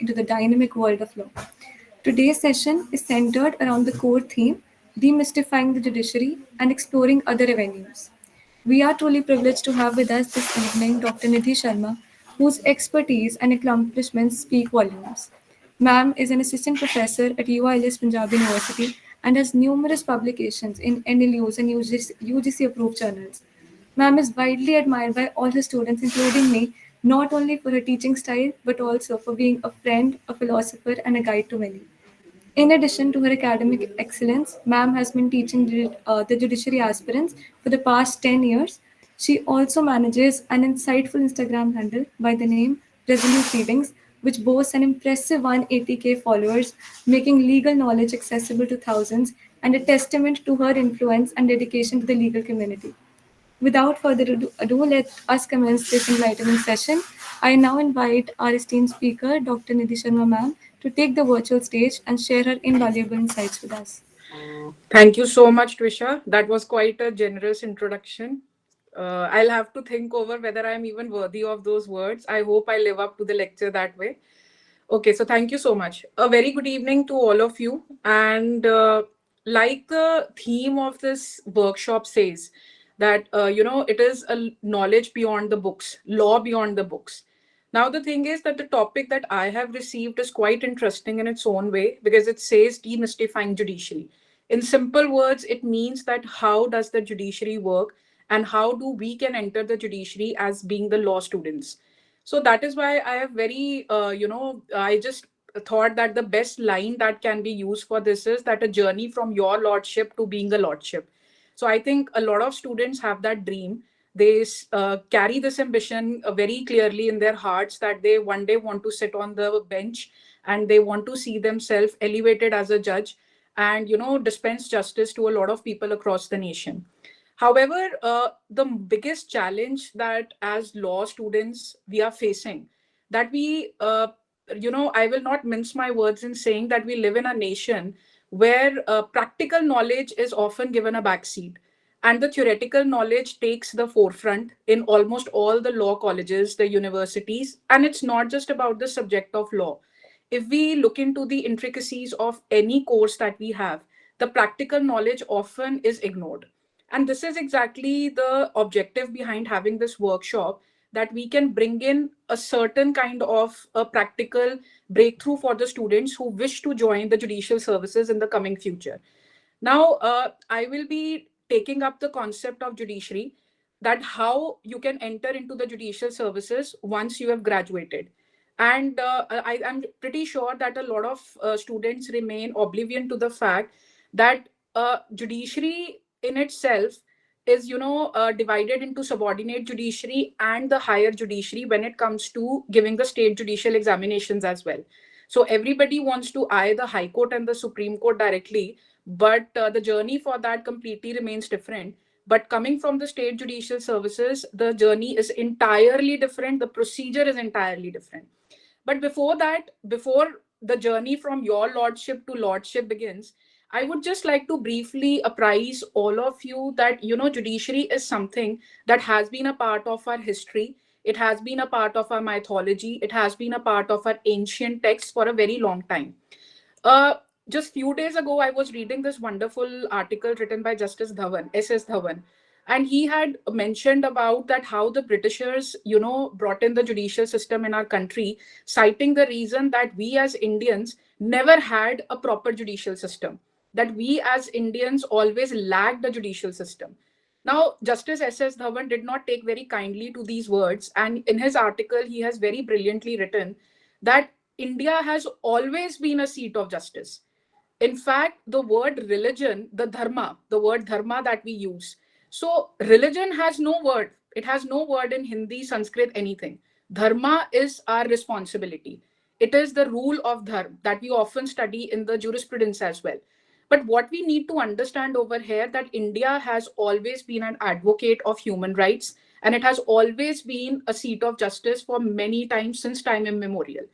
into the dynamic world of law. Today's session is centered around the core theme demystifying the judiciary and exploring other avenues. We are truly privileged to have with us this evening Dr. Nidhi Sharma, whose expertise and accomplishments speak volumes. Ma'am is an assistant professor at UILS Punjab University and has numerous publications in NLUs and UGC approved journals. Ma'am is widely admired by all her students, including me, not only for her teaching style but also for being a friend, a philosopher, and a guide to many. In addition to her academic excellence, Ma'am has been teaching the judiciary aspirants for the past 10 years. She also manages an insightful Instagram handle by the name Resolute Readings, which boasts an impressive 180K followers, making legal knowledge accessible to thousands and a testament to her influence and dedication to the legal community. Without further ado, let us commence this enlightening session. I now invite our esteemed speaker, Dr. Nidhi Sharma ma'am, to take the virtual stage and share her invaluable insights with us. Thank you so much, Trisha. That was quite a generous introduction. I'll have to think over whether I'm even worthy of those words. I hope I live up to the lecture that way. Okay, so thank you so much. A very good evening to all of you. And like the theme of this workshop says, that, it is a knowledge beyond the books, law beyond the books. Now, the thing is that the topic that I have received is quite interesting in its own way because it says demystifying judiciary. In simple words, it means that how does the judiciary work and how do we can enter the judiciary as being the law students. So that is why I have I just thought that the best line that can be used for this is that a journey from your lordship to being a lordship. So I think a lot of students have that dream. They carry this ambition very clearly in their hearts that they one day want to sit on the bench and they want to see themselves elevated as a judge and dispense justice to a lot of people across the nation. However, the biggest challenge that as law students we are facing, that I will not mince my words in saying that we live in a nation where practical knowledge is often given a backseat and the theoretical knowledge takes the forefront in almost all the law colleges, the universities. And it's not just about the subject of law. If we look into the intricacies of any course that we have, the practical knowledge often is ignored. And this is exactly the objective behind having this workshop, that we can bring in a certain kind of a practical breakthrough for the students who wish to join the judicial services in the coming future. Now, I will be taking up the concept of judiciary, that how you can enter into the judicial services once you have graduated. And I'm pretty sure that a lot of students remain oblivion to the fact that judiciary in itself is divided into subordinate judiciary and the higher judiciary when it comes to giving the state judicial examinations as well. So everybody wants to eye the high court and the supreme court directly, but the journey for that completely remains different. But coming from the state judicial services, the journey is entirely different, the procedure is entirely different. But before that, before the journey from your lordship to lordship begins, I would just like to briefly apprise all of you that, judiciary is something that has been a part of our history. It has been a part of our mythology. It has been a part of our ancient texts for a very long time. Uh, just few days ago, I was reading this wonderful article written by Justice Dhawan, S.S. Dhawan, and he had mentioned about that how the Britishers, brought in the judicial system in our country, citing the reason that we as Indians never had a proper judicial system, that we as Indians always lacked the judicial system. Now, Justice S.S. Dhawan did not take very kindly to these words, and in his article, he has very brilliantly written that India has always been a seat of justice. In fact, the word religion, the word dharma that we use. So, religion has no word. It has no word in Hindi, Sanskrit, anything. Dharma is our responsibility. It is the rule of dharma that we often study in the jurisprudence as well. But what we need to understand over here, that India has always been an advocate of human rights, and it has always been a seat of justice for many times since time immemorial.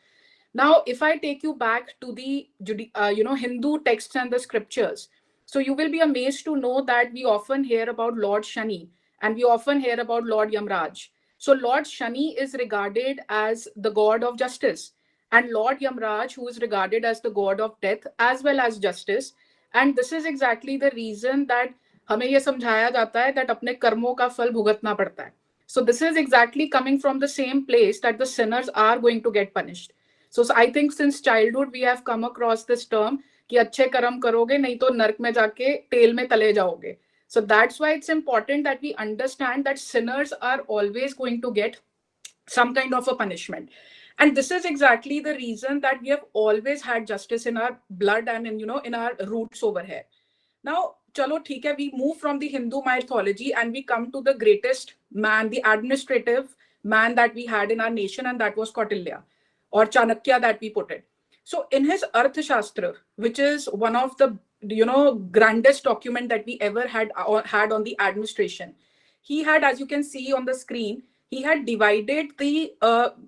Now, if I take you back to the Hindu texts and the scriptures, so you will be amazed to know that we often hear about Lord Shani and we often hear about Lord Yamraj. So Lord Shani is regarded as the god of justice, and Lord Yamraj, who is regarded as the god of death as well as justice. And this is exactly the reason that हमें ये समझाया जाता है that अपने कर्मों का फल भुगतना पड़ता है. So this is exactly coming from the same place that the sinners are going to get punished. So I think since childhood we have come across this term कि अच्छे कर्म करोगे नहीं तो नरक में जाके तेल में तले जाओगे. So that's why it's important that we understand that sinners are always going to get some kind of a punishment. And this is exactly the reason that we have always had justice in our blood and in our roots over here. Now, chalo theek hai, we move from the Hindu mythology and we come to the greatest man, the administrative man that we had in our nation, and that was Kautilya, or Chanakya that we put it. So in his Arthashastra, which is one of the grandest document that we ever had on the administration, he had, as you can see on the screen, he had divided the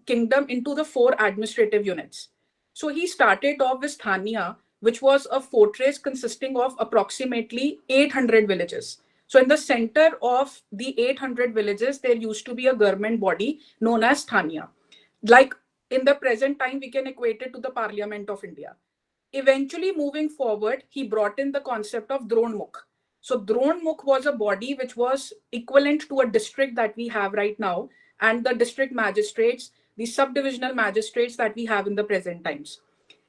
kingdom into the 4 administrative units. So he started off with Sthania, which was a fortress consisting of approximately 800 villages. So in the center of the 800 villages, there used to be a government body known as Sthania. Like in the present time, we can equate it to the Parliament of India. Eventually, moving forward, he brought in the concept of Dronmukh. So Dronmukh was a body which was equivalent to a district that we have right now, and the district magistrates, the subdivisional magistrates that we have in the present times.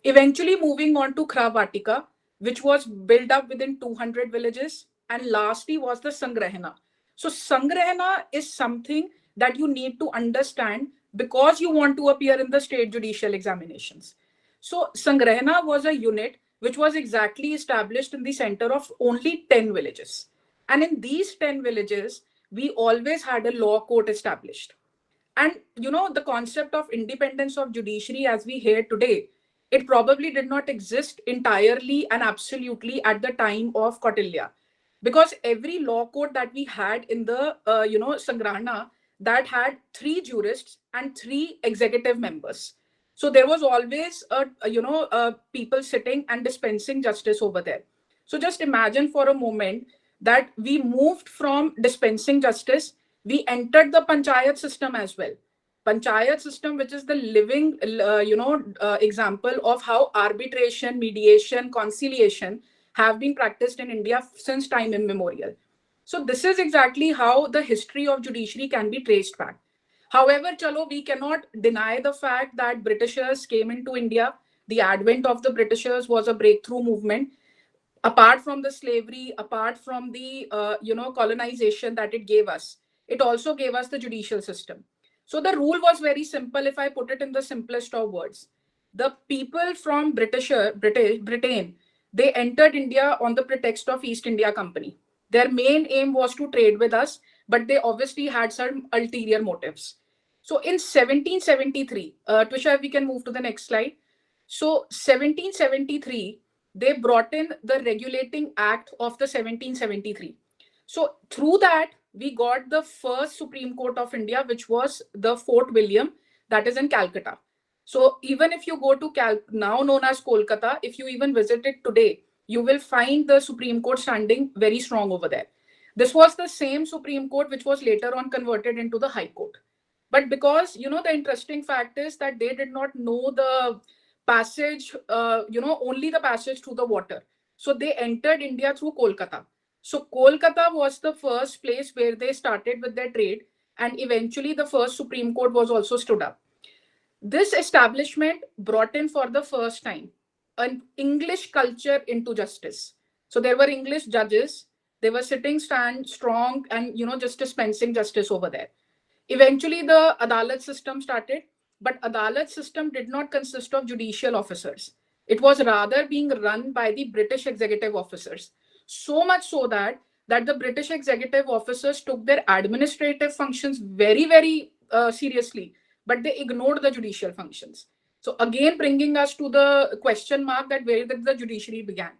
Eventually moving on to Kravatika, which was built up within 200 villages, and lastly was the Sangrahana. So Sangrahana is something that you need to understand because you want to appear in the state judicial examinations. So Sangrahana was a unit which was exactly established in the center of only 10 villages. And in these 10 villages, we always had a law court established. And the concept of independence of judiciary as we hear today, it probably did not exist entirely and absolutely at the time of Kautilya. Because every law court that we had in the, Sangrahana, that had 3 jurists and 3 executive members. So there was always people sitting and dispensing justice over there. So just imagine for a moment that we moved from dispensing justice, we entered the panchayat system as well. Panchayat system, which is the living, example of how arbitration, mediation, conciliation have been practiced in India since time immemorial. So this is exactly how the history of judiciary can be traced back. However, chalo, we cannot deny the fact that Britishers came into India. The advent of the Britishers was a breakthrough movement. Apart from the slavery, apart from the colonization that it gave us, it also gave us the judicial system. So the rule was very simple. If I put it in the simplest of words, the people from Britain, they entered India on the pretext of East India Company. Their main aim was to trade with us, but they obviously had some ulterior motives. So in 1773, Twisha, if we can move to the next slide. So 1773, they brought in the Regulating Act of the 1773. So through that, we got the first Supreme Court of India, which was the Fort William, that is in Calcutta. So even if you go to now known as Kolkata, if you even visit it today, you will find the Supreme Court standing very strong over there. This was the same Supreme Court which was later on converted into the High Court. But because, the interesting fact is that they did not know the passage, only the passage through the water. So they entered India through Kolkata. So Kolkata was the first place where they started with their trade, and eventually the first Supreme Court was also stood up. This establishment brought in for the first time an English culture into justice. So there were English judges, they were sitting strong and just dispensing justice over there. Eventually the Adalat system started, but Adalat system did not consist of judicial officers. It was rather being run by the British executive officers. So much so that the British executive officers took their administrative functions very, very seriously, but they ignored the judicial functions. So again, bringing us to the question mark that where did the judiciary began.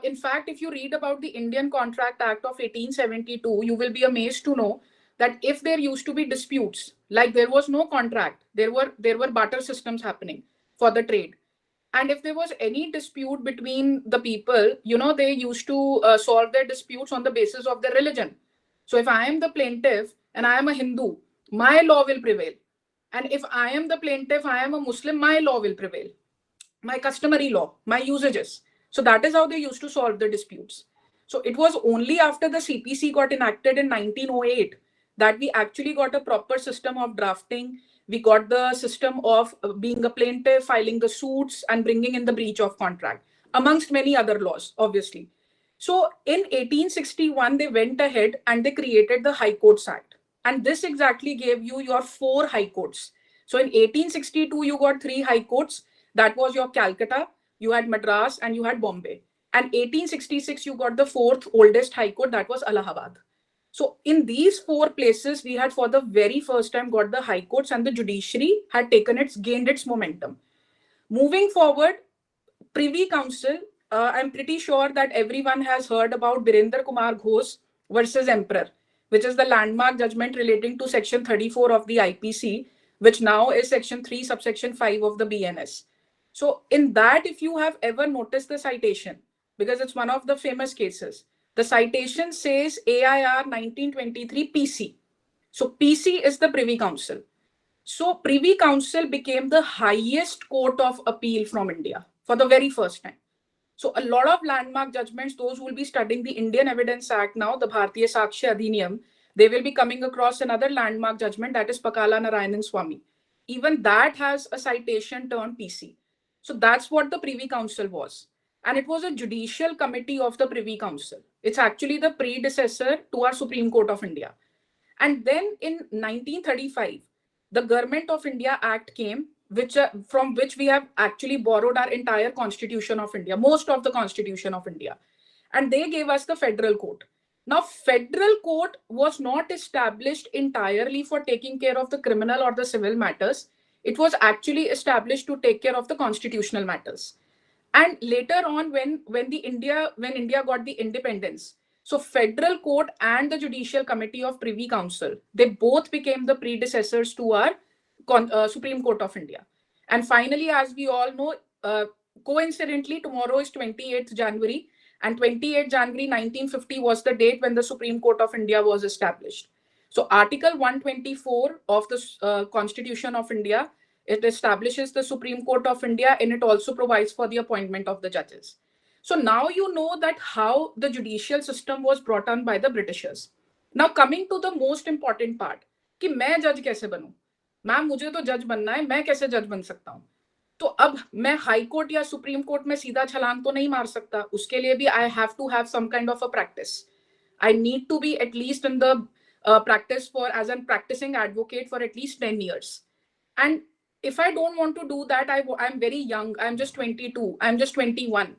In fact, if you read about the Indian Contract Act of 1872, you will be amazed to know that if there used to be disputes, like there was no contract, there were barter systems happening for the trade. And if there was any dispute between the people, they used to solve their disputes on the basis of their religion. So if I am the plaintiff and I am a Hindu, my law will prevail. And if I am the plaintiff, I am a Muslim, my law will prevail, my customary law, my usages. So that is how they used to solve the disputes. So it was only after the CPC got enacted in 1908 that we actually got a proper system of drafting. We got the system of being a plaintiff, filing the suits, and bringing in the breach of contract, amongst many other laws, obviously. So in 1861, they went ahead and they created the High Courts Act. And this exactly gave you your 4 high courts. So in 1862, you got 3 high courts. That was your Calcutta, you had Madras, and you had Bombay. And 1866, you got the 4th oldest high court, that was Allahabad. So in these 4 places, we had for the very first time got the high courts, and the judiciary had gained its momentum. Moving forward, Privy Council, I'm pretty sure that everyone has heard about Birender Kumar Ghosh versus Emperor, which is the landmark judgment relating to Section 34 of the IPC, which now is Section 3, subsection 5 of the BNS. So, in that, if you have ever noticed the citation, because it's one of the famous cases, the citation says AIR 1923 PC. So, PC is the Privy Council. So Privy Council became the highest court of appeal from India for the very first time. So a lot of landmark judgments, those who will be studying the Indian Evidence Act now, the Bharatiya Sakshi Adhiniyam, they will be coming across another landmark judgment, that is Pakala Narayanan Swamy. Even that has a citation turned PC. So that's what the Privy Council was. And it was a judicial committee of the Privy Council. It's actually the predecessor to our Supreme Court of India. And then in 1935, the Government of India Act came, from which we have actually borrowed our entire Constitution of India, most of the Constitution of India. And they gave us the Federal Court. Now, Federal Court was not established entirely for taking care of the criminal or the civil matters. It was actually established to take care of the constitutional matters. And later on, when India got the independence, so Federal Court and the Judicial Committee of Privy Council, they both became the predecessors to our Supreme Court of India. And finally, as we all know, coincidentally, tomorrow is 28th January, and 28th January 1950 was the date when the Supreme Court of India was established. So Article 124 of the Constitution of India, it establishes the Supreme Court of India, and it also provides for the appointment of the judges. So now you know that how the judicial system was brought on by the Britishers. Now coming to the most important part, कि मैं जज कैसे बनूं? Ma'am मुझे तो जज बनना है, मैं कैसे जज बन सकता हूं? तो अब मैं हाई कोर्ट या सुप्रीम कोर्ट में सीधा छलांग तो नहीं मार सकता. उसके लिए भी I have to have some kind of a practice. I need to be at least in the practice for as a practicing advocate for at least 10 years. And if I don't want to do that, I'm very young. I'm just 22. I'm just 21.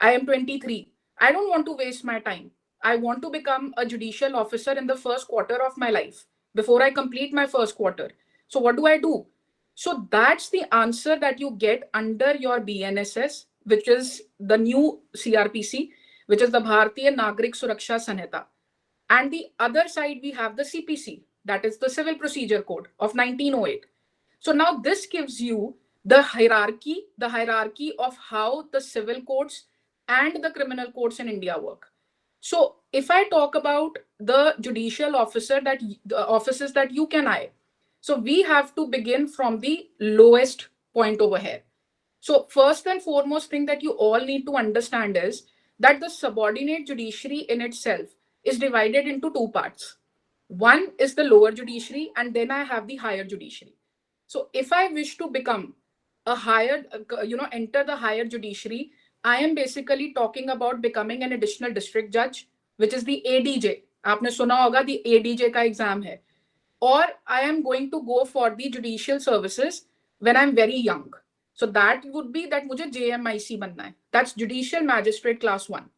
I am 23. I don't want to waste my time. I want to become a judicial officer in the first quarter of my life before I complete my first quarter. So what do I do? So that's the answer that you get under your BNSS, which is the new CRPC, which is the Bharatiya Nagrik Suraksha Sanhita. And the other side, we have the CPC, that is the Civil Procedure Code of 1908. So now this gives you the hierarchy of how the civil courts and the criminal courts in India work. So if I talk about the judicial officer, the offices that you can eye, so we have to begin from the lowest point over here. So first and foremost thing that you all need to understand is that the subordinate judiciary in itself is divided into 2 parts. One is the lower judiciary, and then I have the higher judiciary. So if I wish to become a higher, enter the higher judiciary, I am basically talking about becoming an additional district judge, which is the ADJ. आपने सुना होगा the ADJ का exam है. Or I am going to go for the judicial services when I'm very young. So that would be that मुझे JMIC बनना है. That's Judicial Magistrate Class 1.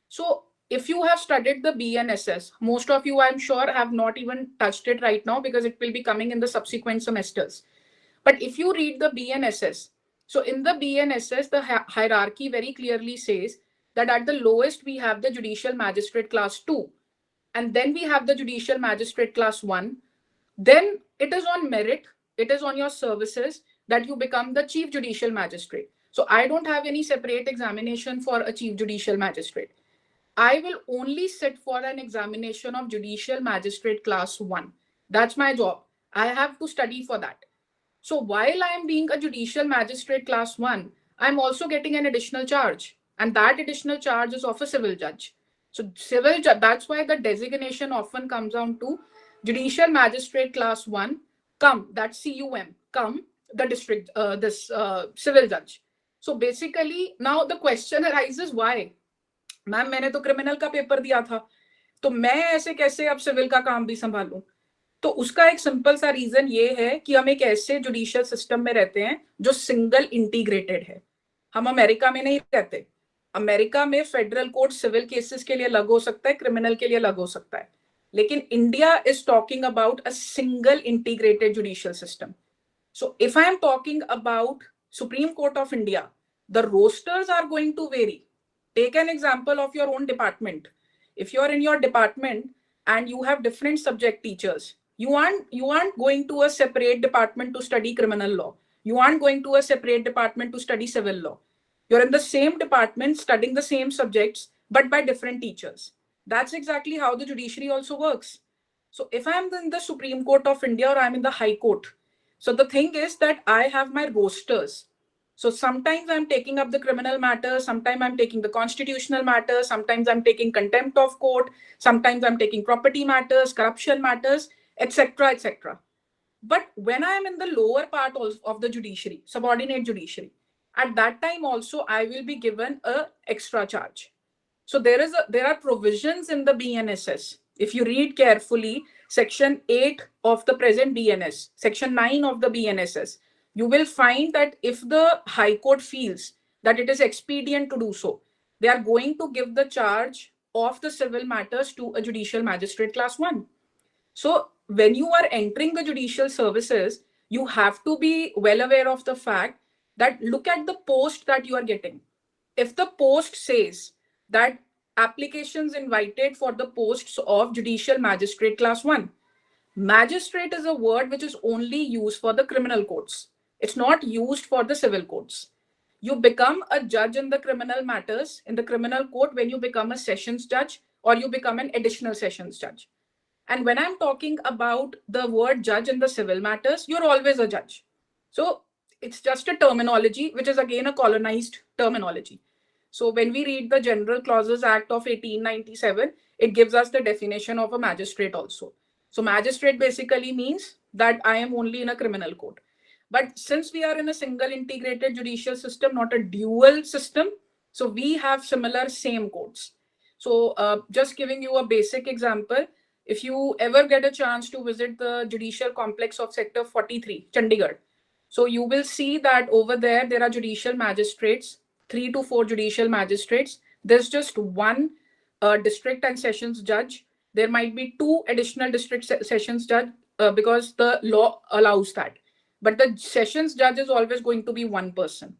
So if you have studied the BNSS, most of you I'm sure have not even touched it right now because it will be coming in the subsequent semesters. But if you read the BNSS, so in the BNSS, the hierarchy very clearly says that at the lowest we have the Judicial Magistrate Class 2, and then we have the Judicial Magistrate Class 1. Then it is on merit, it is on your services that you become the Chief Judicial Magistrate. So I don't have any separate examination for a Chief Judicial Magistrate. I will only sit for an examination of Judicial Magistrate Class 1. That's my job. I have to study for that. So while I am being a judicial magistrate class 1, I'm also getting an additional charge. And that additional charge is of a civil judge. So that's why the designation often comes down to judicial magistrate class 1, come, that's CUM, come, the district, this civil judge. So basically, now the question arises why? Ma'am मैंने तो criminal का paper दिया था, तो मैं ऐसे कैसे अब सिविल का काम भी संभालूं? तो उसका एक सिंपल सा रीजन ये है कि हम एक ऐसे जुडिशियल सिस्टम में रहते हैं जो सिंगल इंटीग्रेटेड है. हम अमेरिका में नहीं रहते. अमेरिका में फेडरल कोर्ट सिविल केसेस के लिए अलग हो सकता है, क्रिमिनल के लिए अलग हो सकता है, लेकिन India is talking about a single integrated judicial system. So if I am talking about Supreme Court of India, the rosters are going to vary. Take an example of your own department. If you're in your department and you have different subject teachers, you aren't going to a separate department to study criminal law. You aren't going to a separate department to study civil law. You're in the same department studying the same subjects, but by different teachers. That's exactly how the judiciary also works. So if I'm in the Supreme Court of India or I'm in the High Court, so the thing is that I have my rosters. So sometimes I'm taking up the criminal matter, sometimes I'm taking the constitutional matter, sometimes I'm taking contempt of court, sometimes I'm taking property matters, corruption matters, etc., etc. But when I am in the lower part of the judiciary, subordinate judiciary, at that time also I will be given a extra charge. So there are provisions in the BNSS. If you read carefully, Section 8 of the present BNS, Section 9 of the BNSS, you will find that if the High Court feels that it is expedient to do so, they are going to give the charge of the civil matters to a judicial magistrate class 1. So when you are entering the judicial services, you have to be well aware of the fact that look at the post that you are getting. If the post says that applications invited for the posts of judicial magistrate class 1, magistrate is a word which is only used for the criminal courts. It's not used for the civil courts. You become a judge in the criminal matters in the criminal court when you become a sessions judge or you become an additional sessions judge. And when I'm talking about the word judge in the civil matters, you're always a judge. So it's just a terminology, which is again a colonized terminology. So when we read the General Clauses Act of 1897, it gives us the definition of a magistrate also. So magistrate basically means that I am only in a criminal court. But since we are in a single integrated judicial system, not a dual system, so we have similar same courts. So just giving you a basic example, if you ever get a chance to visit the judicial complex of Sector 43, Chandigarh, so you will see that over there are judicial magistrates, 3 to 4 judicial magistrates. There's just one district and sessions judge. There might be 2 additional district sessions judge because the law allows that. But the sessions judge is always going to be one person.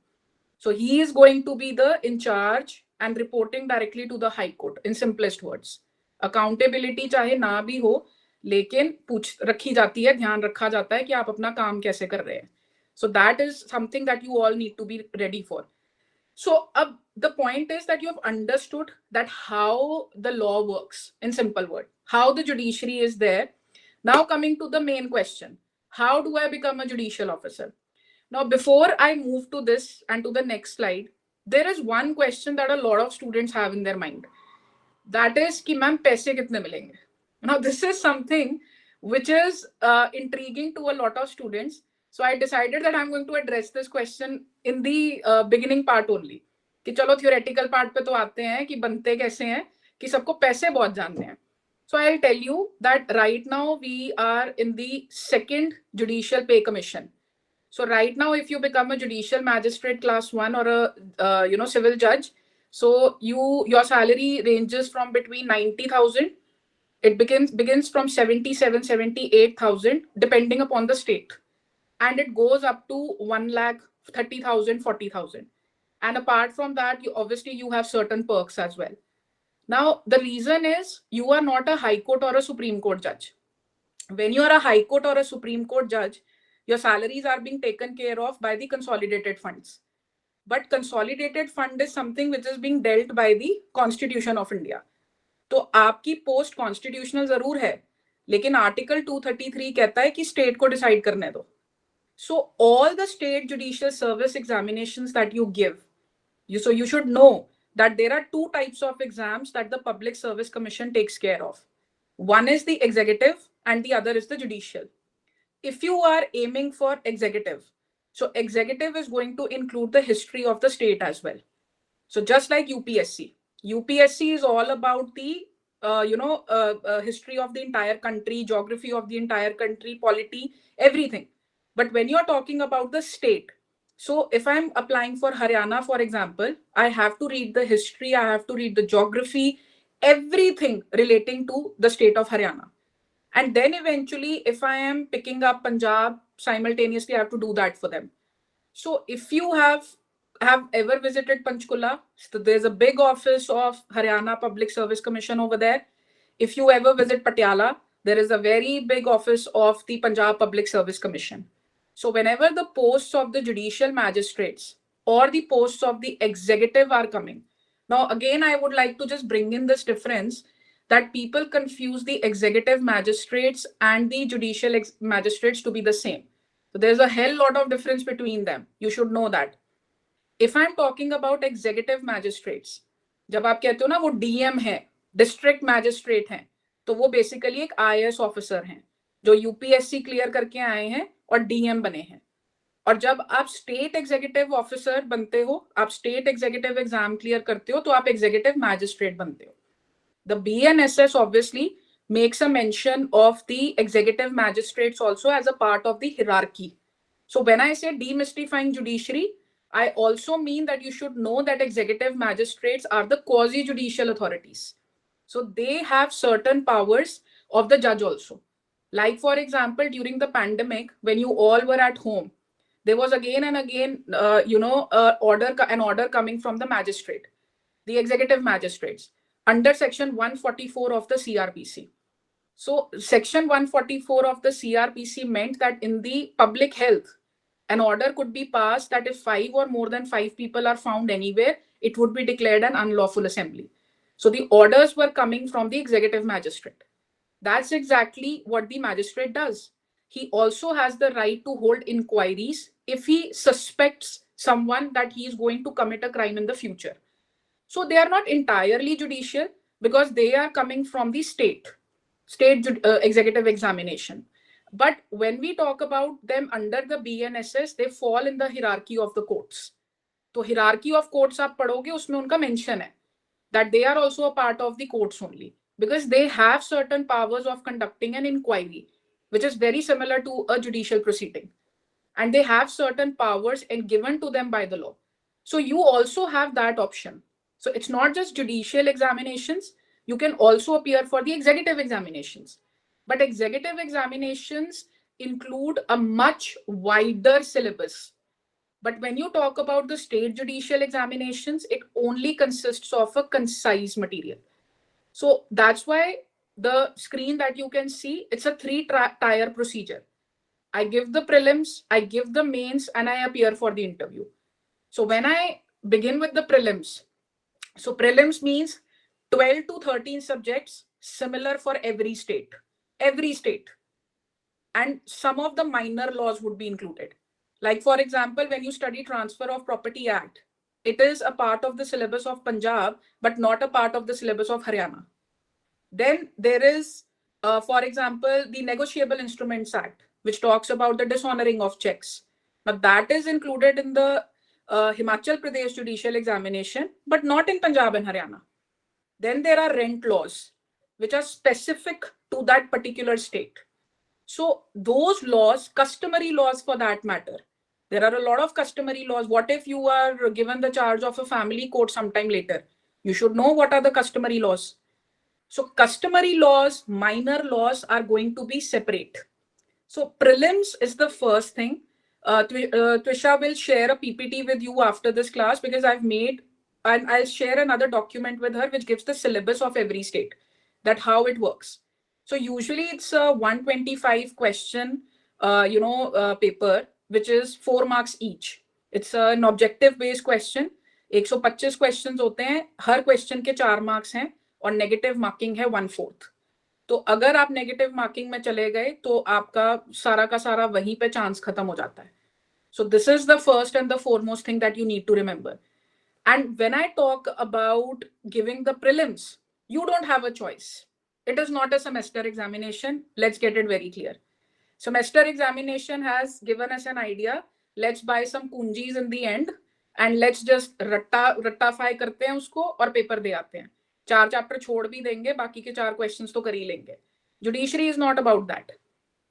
So he is going to be the in charge and reporting directly to the High Court in simplest words. Accountability चाहे ना भी हो, लेकिन पूछ रखी जाती है, ध्यान रखा जाता है कि आप अपना काम कैसे कर रहे हैं. So that is something that you all need to be ready for. So the point is that you have understood that how the law works in simple word, how the judiciary is there. Now coming to the main question, how do I become a judicial officer? Now, before I move to this and to the next slide, there is one question that a lot of students have in their mind. That is, कि ma'am पैसे कितने मिलेंगे? Now, this is something which is intriguing to a lot of students. So I decided that I'm going to address this question in the beginning part only. कि चलो theoretical part पे तो आते हैं कि बनते कैसे हैं, कि सबको पैसे बहुत जानने हैं. So I'll tell you that right now we are in the second judicial pay commission. So right now, if you become a judicial magistrate class 1 or a civil judge, so your salary ranges from between 90,000. It begins from 77, 78,000 depending upon the state, and it goes up to 1,30,000, 40,000. And apart from that, you have certain perks as well. Now the reason is you are not a High Court or a Supreme Court judge. When you are a High Court or a Supreme Court judge, your salaries are being taken care of by the consolidated funds. But consolidated fund is something which is being dealt by the Constitution of India. तो आपकी post constitutional जरूर है, लेकिन article 233 कहता है कि state को decide करने दो. So all the state judicial service examinations that you give, so you should know that there are two types of exams that the Public Service Commission takes care of. One is the executive and the other is the judicial. If you are aiming for executive, so executive is going to include the history of the state as well. So just like UPSC is all about the history of the entire country, geography of the entire country, polity, everything. But when you're talking about the state, so if I'm applying for Haryana, for example, I have to read the history, I have to read the geography, everything relating to the state of Haryana. And then eventually, if I am picking up Punjab, simultaneously, I have to do that for them. So if you have ever visited Panchkula, so there's a big office of Haryana Public Service Commission over there. If you ever visit Patiala, there is a very big office of the Punjab Public Service Commission. So whenever the posts of the judicial magistrates or the posts of the executive are coming, now again, I would like to just bring in this difference that people confuse the executive magistrates and the judicial magistrates to be the same. So there's a hell lot of difference between them. You should know that. If I'm talking about executive magistrates, जब आप कहते हो ना वो DM है, district magistrate हैं, तो वो basically एक IAS officer हैं, जो UPSC clear करके आए हैं और DM बने हैं. और जब आप स्टेट एग्जीक्यूटिव ऑफिसर बनते हो, आप स्टेट एग्जीक्यूटिव एग्जाम क्लियर करते हो, तो आप एग्जीक्यूटिव मैजिस्ट्रेट बनते हो. The BNSS obviously makes a mention of the executive magistrates also as a part of the hierarchy. So when I say demystifying judiciary, I also mean that you should know that executive magistrates are the quasi-judicial authorities. So they have certain powers of the judge also. Like for example, during the pandemic, when you all were at home, there was again and again, an order coming from the magistrate, the executive magistrates, under section 144 of the CRPC. So section 144 of the CRPC meant that in the public health, an order could be passed that if 5 or more than 5 people are found anywhere, it would be declared an unlawful assembly. So the orders were coming from the executive magistrate. That's exactly what the magistrate does. He also has the right to hold inquiries if he suspects someone that he is going to commit a crime in the future. So they are not entirely judicial because they are coming from the state executive examination. But when we talk about them under the BNSS, they fall in the hierarchy of the courts. So hierarchy of courts आप पढ़ोगे उसमें उनका mention है that they are also a part of the courts only because they have certain powers of conducting an inquiry, which is very similar to a judicial proceeding. And they have certain powers and given to them by the law. So you also have that option. So it's not just judicial examinations. You can also appear for the executive examinations. But executive examinations include a much wider syllabus. But when you talk about the state judicial examinations, it only consists of a concise material. So that's why the screen that you can see, it's a three-tier procedure. I give the prelims, I give the mains, and I appear for the interview. So when I begin with the prelims, so prelims means 12 to 13 subjects, similar for every state. And some of the minor laws would be included. Like for example, when you study Transfer of Property Act, it is a part of the syllabus of Punjab, but not a part of the syllabus of Haryana. Then there is, for example, the Negotiable Instruments Act, which talks about the dishonoring of checks. Now that is included in the Himachal Pradesh judicial examination, but not in Punjab and Haryana. Then there are rent laws, which are specific to that particular state. So those laws, customary laws for that matter, there are a lot of customary laws. What if you are given the charge of a family court sometime later? You should know what are the customary laws. So customary laws, minor laws are going to be separate. So prelims is the first thing. Twisha will share a PPT with you after this class because I've made, and I'll share another document with her which gives the syllabus of every state, that how it works. So usually it's a 125 question, paper, which is 4 marks each. It's an objective based question. 125 questions होते हैं, हर question के 4 marks हैं और negative marking है 1/4. तो अगर आप negative marking में चले गए तो आपका सारा का सारा वहीं पे चांस खत्म हो जाता है. So this is the first and the foremost thing that you need to remember. And when I talk about giving the prelims, you don't have a choice. It is not a semester examination. Let's get it very clear. Semester examination has given us an idea. Let's buy some kunjis in the end and let's just रट्टाफाई करते हैं उसको और paper दे आते हैं. 4 chapter छोड़ भी देंगे, बाकी के 4 क्वेश्चंस तो कर ही लेंगे. Judiciary is not about that.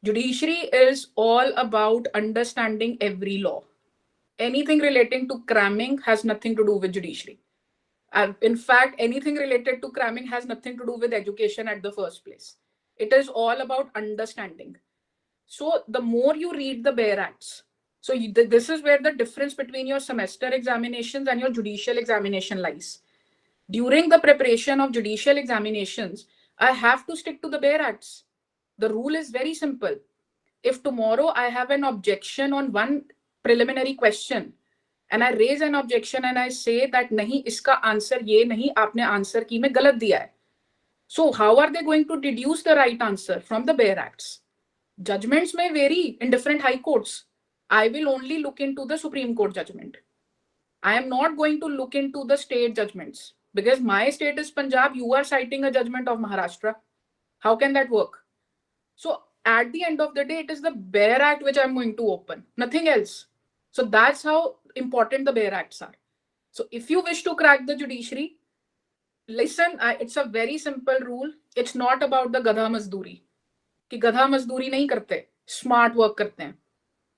Judiciary is all about understanding every law. Anything relating to cramming has nothing to do with judiciary. In fact, anything related to cramming has nothing to do with education at the first place. It is all about understanding. So the more you read the Bare Acts, so this is where the difference between your semester examinations and your judicial examination lies. During the preparation of judicial examinations, I have to stick to the Bare Acts. The rule is very simple. If tomorrow I have an objection on one preliminary question and I raise an objection and I say that nahi iska answer ye nahi, aapne answer key mein galat diya hai. So how are they going to deduce the right answer from the Bare Acts? Judgments may vary in different high courts. I will only look into the Supreme Court judgment. I am not going to look into the state judgments because my state is Punjab. You are citing a judgment of Maharashtra. How can that work? So at the end of the day, it is the Bare Act which I'm going to open, nothing else. So that's how important the Bare Acts are. So if you wish to crack the judiciary, listen, it's a very simple rule. It's not about the gadha mazduri. कि गधा मजदूरी नहीं करते, smart work करते हैं.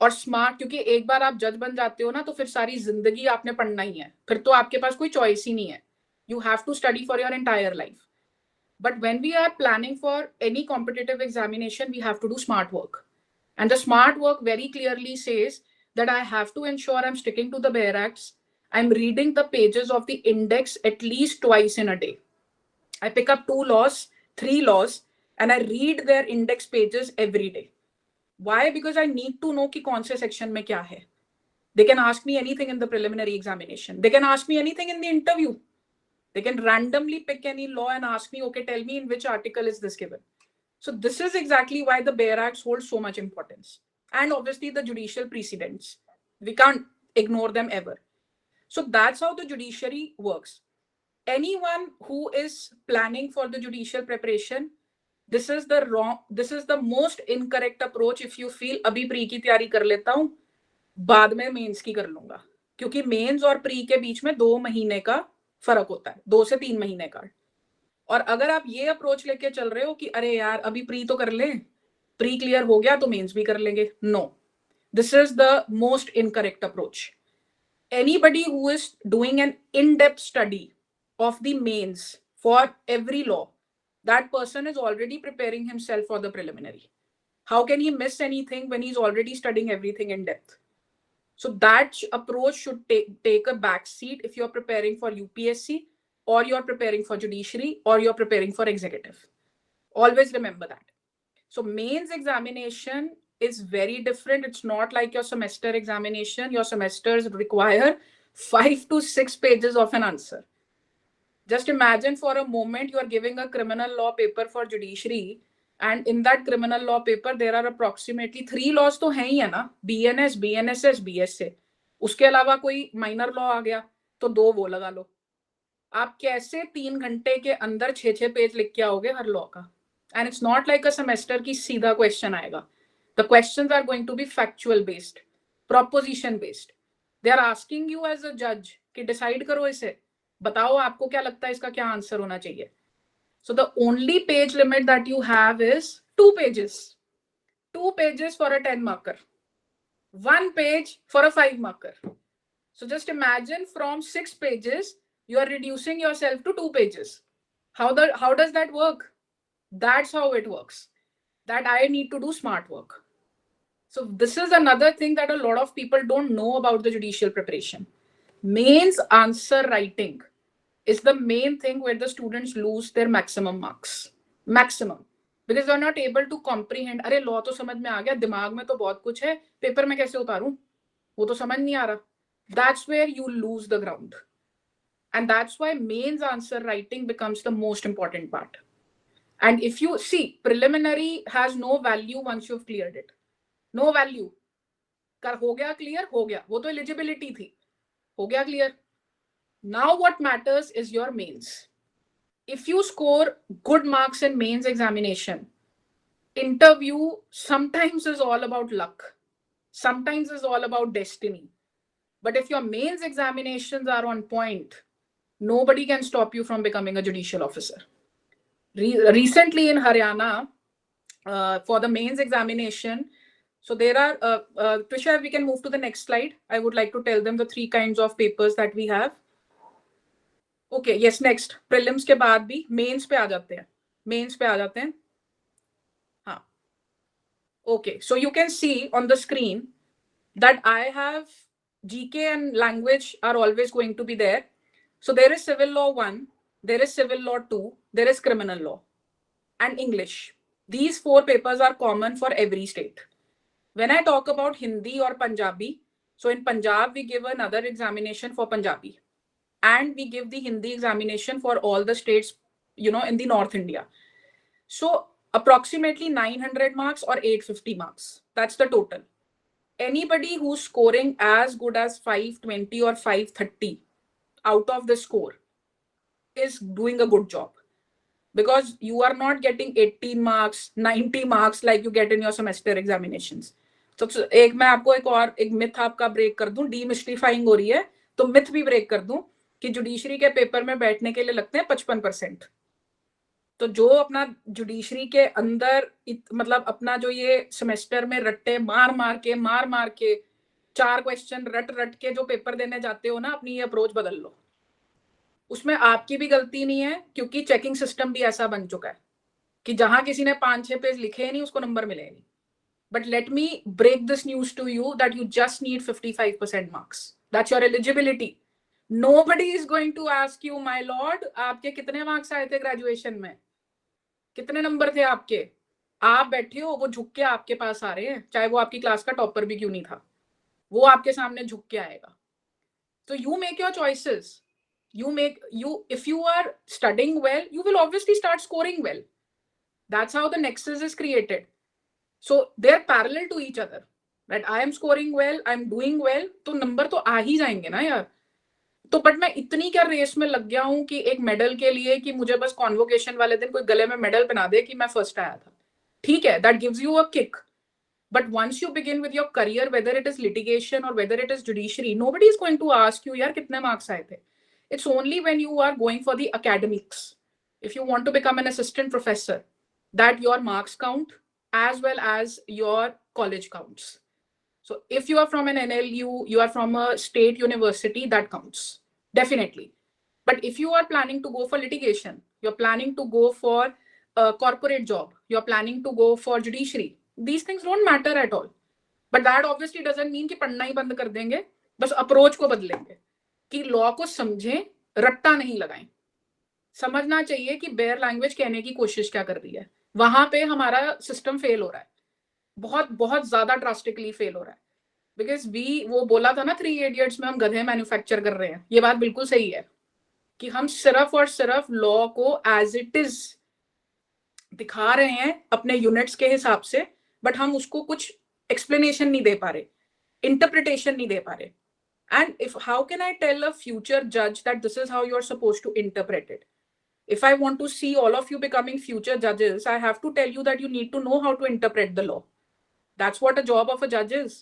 और smart, क्योंकि एक बार आप जज बन जाते हो ना, तो फिर सारी जिंदगी आपने पढ़ना ही है, फिर तो आपके पास कोई चॉइस ही नहीं है. You have to study for your entire life. But when we are planning for any competitive examination, we have to do smart work. And the smart work very clearly says that I have to ensure I'm sticking to the Bare Acts. I'm reading the pages of the index at least twice in a day. I pick up 2 laws, 3 laws, and I read their index pages every day. Why? Because I need to know कि कौन से section में क्या है. They can ask me anything in the preliminary examination. They can ask me anything in the interview. They can randomly pick any law and ask me, okay, tell me in which article is this given. So this is exactly why the Bare Acts hold so much importance. And obviously the judicial precedents. We can't ignore them ever. So that's how the judiciary works. Anyone who is planning for the judicial preparation, this is the most incorrect approach if you feel अभी pre की तैयारी कर लेता हूँ, बाद में mains की कर लूंगा. क्योंकि मेंस और प्री के बीच में 2 महीने का फर्क होता है, 2 से 3 महीने का. और अगर आप ये अप्रोच लेके चल रहे हो कि अरे यार अभी प्री तो कर ले, प्री क्लियर हो गया तो मेंस भी कर लेंगे, no, this is the most incorrect approach. Anybody who is doing an in-depth study of the mains for every law, that person is already preparing himself for the preliminary. How can he miss anything when he's already studying everything in depth? So that approach should take a back seat if you're preparing for UPSC or you're preparing for judiciary or you're preparing for executive. Always remember that. So mains examination is very different. It's not like your semester examination. Your semesters require 5 to 6 pages of an answer. Just imagine for a moment you are giving a criminal law paper for judiciary, and in that criminal law paper there are approximately 3 laws तो हैं ही है ना, BNS, BNSS, BSA. उसके अलावा कोई minor law आ गया तो 2 वो लगा लो. आप कैसे 3 घंटे के अंदर 6-6 पेज लिख के आओगे हर लॉ का? And it's not like a semester की सीधा क्वेश्चन आएगा. The questions are going to be factual based, proposition based. They are asking you as a judge कि decide करो इसे, बताओ आपको क्या लगता है इसका क्या आंसर होना चाहिए. So the only page limit that you have is 2 pages. 2 pages for a 10 marker. 1 page for a 5 marker. So just imagine from 6 pages, you are reducing yourself to 2 pages. How does that work? That's how it works. That I need to do smart work. So this is another thing that a lot of people don't know about the judicial preparation. Mains answer writing is the main thing where the students lose their maximum marks. Maximum. Because they are not able to comprehend. अरे law तो समझ में आ गया, दिमाग में तो बहुत कुछ है, पेपर में कैसे उतारूं? वो तो समझ नहीं आ रहा. That's where you lose the ground. And that's why mains answer writing becomes the most important part. And if you see, preliminary has no value once you've cleared it. No value. हो गया clear, हो गया. वो तो eligibility थी. हो गया clear. Now what matters is your mains. If you score good marks in mains examination, interview sometimes is all about luck. Sometimes is all about destiny. But if your mains examinations are on point, nobody can stop you from becoming a judicial officer. Recently in Haryana, for the mains examination, so there are, Trisha, we can move to the next slide. I would like to tell them the 3 kinds of papers that we have. Okay, yes, next. Prelims के बाद भी mains पे आ जाते हैं. Mains पे आ जाते हैं. हाँ. Okay, so you can see on the screen that I have GK and language are always going to be there. So there is civil law 1, there is civil law 2, there is criminal law and English. These 4 papers are common for every state. When I talk about Hindi or Punjabi, so in Punjab, we give another examination for Punjabi. And we give the Hindi examination for all the states, in the North India. So approximately 900 marks or 850 marks. That's the total. Anybody who's scoring as good as 520 or 530 out of the score is doing a good job. Because you are not getting 18 marks, 90 marks like you get in your semester examinations. तो एक मैं आपको एक myth आपका break कर दूं, डीमिस्टिफाइंग हो रही है, तो मिथ भी ब्रेक कर दूं कि जुडिशरी के पेपर में बैठने के लिए लगते हैं 55%. तो जो अपना जुडिशरी के अंदर मतलब अपना जो ये सेमेस्टर में रट्टे मार मार के 4 क्वेश्चन रट के जो पेपर देने जाते हो ना, अपनी ये अप्रोच बदल लो. उसमें आपकी भी गलती नहीं है, क्योंकि चेकिंग सिस्टम भी ऐसा बन चुका है कि जहां किसी ने 5-6 पेज लिखे नहीं, उसको नंबर मिले नहीं. But let me break this news to you that you just need 55% marks. That's your eligibility. Nobody is going to ask you, my lord, आपके कितने मार्क्स आए थे ग्रेजुएशन में, कितने नंबर थे आपके. आप बैठे हो, वो झुक के आपके पास आ रहे हैं, चाहे वो आपकी क्लास का टॉपर भी क्यों नहीं था, वो आपके सामने झुक के आएगा. So you make your choices. If you are studying well, you will obviously start scoring well. That's how the nexus is created. So they're parallel to each other. Right? I am scoring well, I am doing well, तो number तो आ ही जाएंगे ना यार. तो but मैं इतनी क्या race में लग गया हूं कि एक मेडल के लिए कि मुझे बस कॉन्वोकेशन वाले दिन कोई गले में मेडल पहना दे कि मैं फर्स्ट आया था. ठीक है, that gives you a kick. But once you begin with your career, whether it is litigation or whether it is judiciary, nobody is going to ask you, यार कितने मार्क्स आए थे. It's only when you are going for the academics, if you want to become an assistant professor, that your marks count as well as your college counts. So if you are from an NLU, you are from a state university, that counts, definitely. But if you are planning to go for litigation, you're planning to go for a corporate job, you're planning to go for judiciary, these things don't matter at all. But that obviously doesn't mean कि पढ़ना ही बंद कर देंगे, बस approach को बदलेंगे कि law को समझें, रट्टा नहीं लगाएं. समझना चाहिए कि बेयर लैंग्वेज कहने की कोशिश क्या कर रही है. वहां पे हमारा सिस्टम फेल हो रहा है, बहुत बहुत ज्यादा ड्रास्टिकली फेल हो रहा है. बिकॉज वो बोला था ना 3 इडियट्स में, हम गधे मैन्युफैक्चर कर रहे हैं. ये बात बिल्कुल सही है कि हम सिर्फ और सिर्फ लॉ को एज इट इज दिखा रहे हैं अपने यूनिट्स के हिसाब से, बट हम उसको कुछ एक्सप्लेनेशन नहीं दे पा रहे, इंटरप्रिटेशन नहीं दे पा रहे. And how can I tell a future judge that this is how you're supposed to interpret it? If I want to see all of you becoming future judges, I have to tell you that you need to know how to interpret the law. That's what a job of a judge is.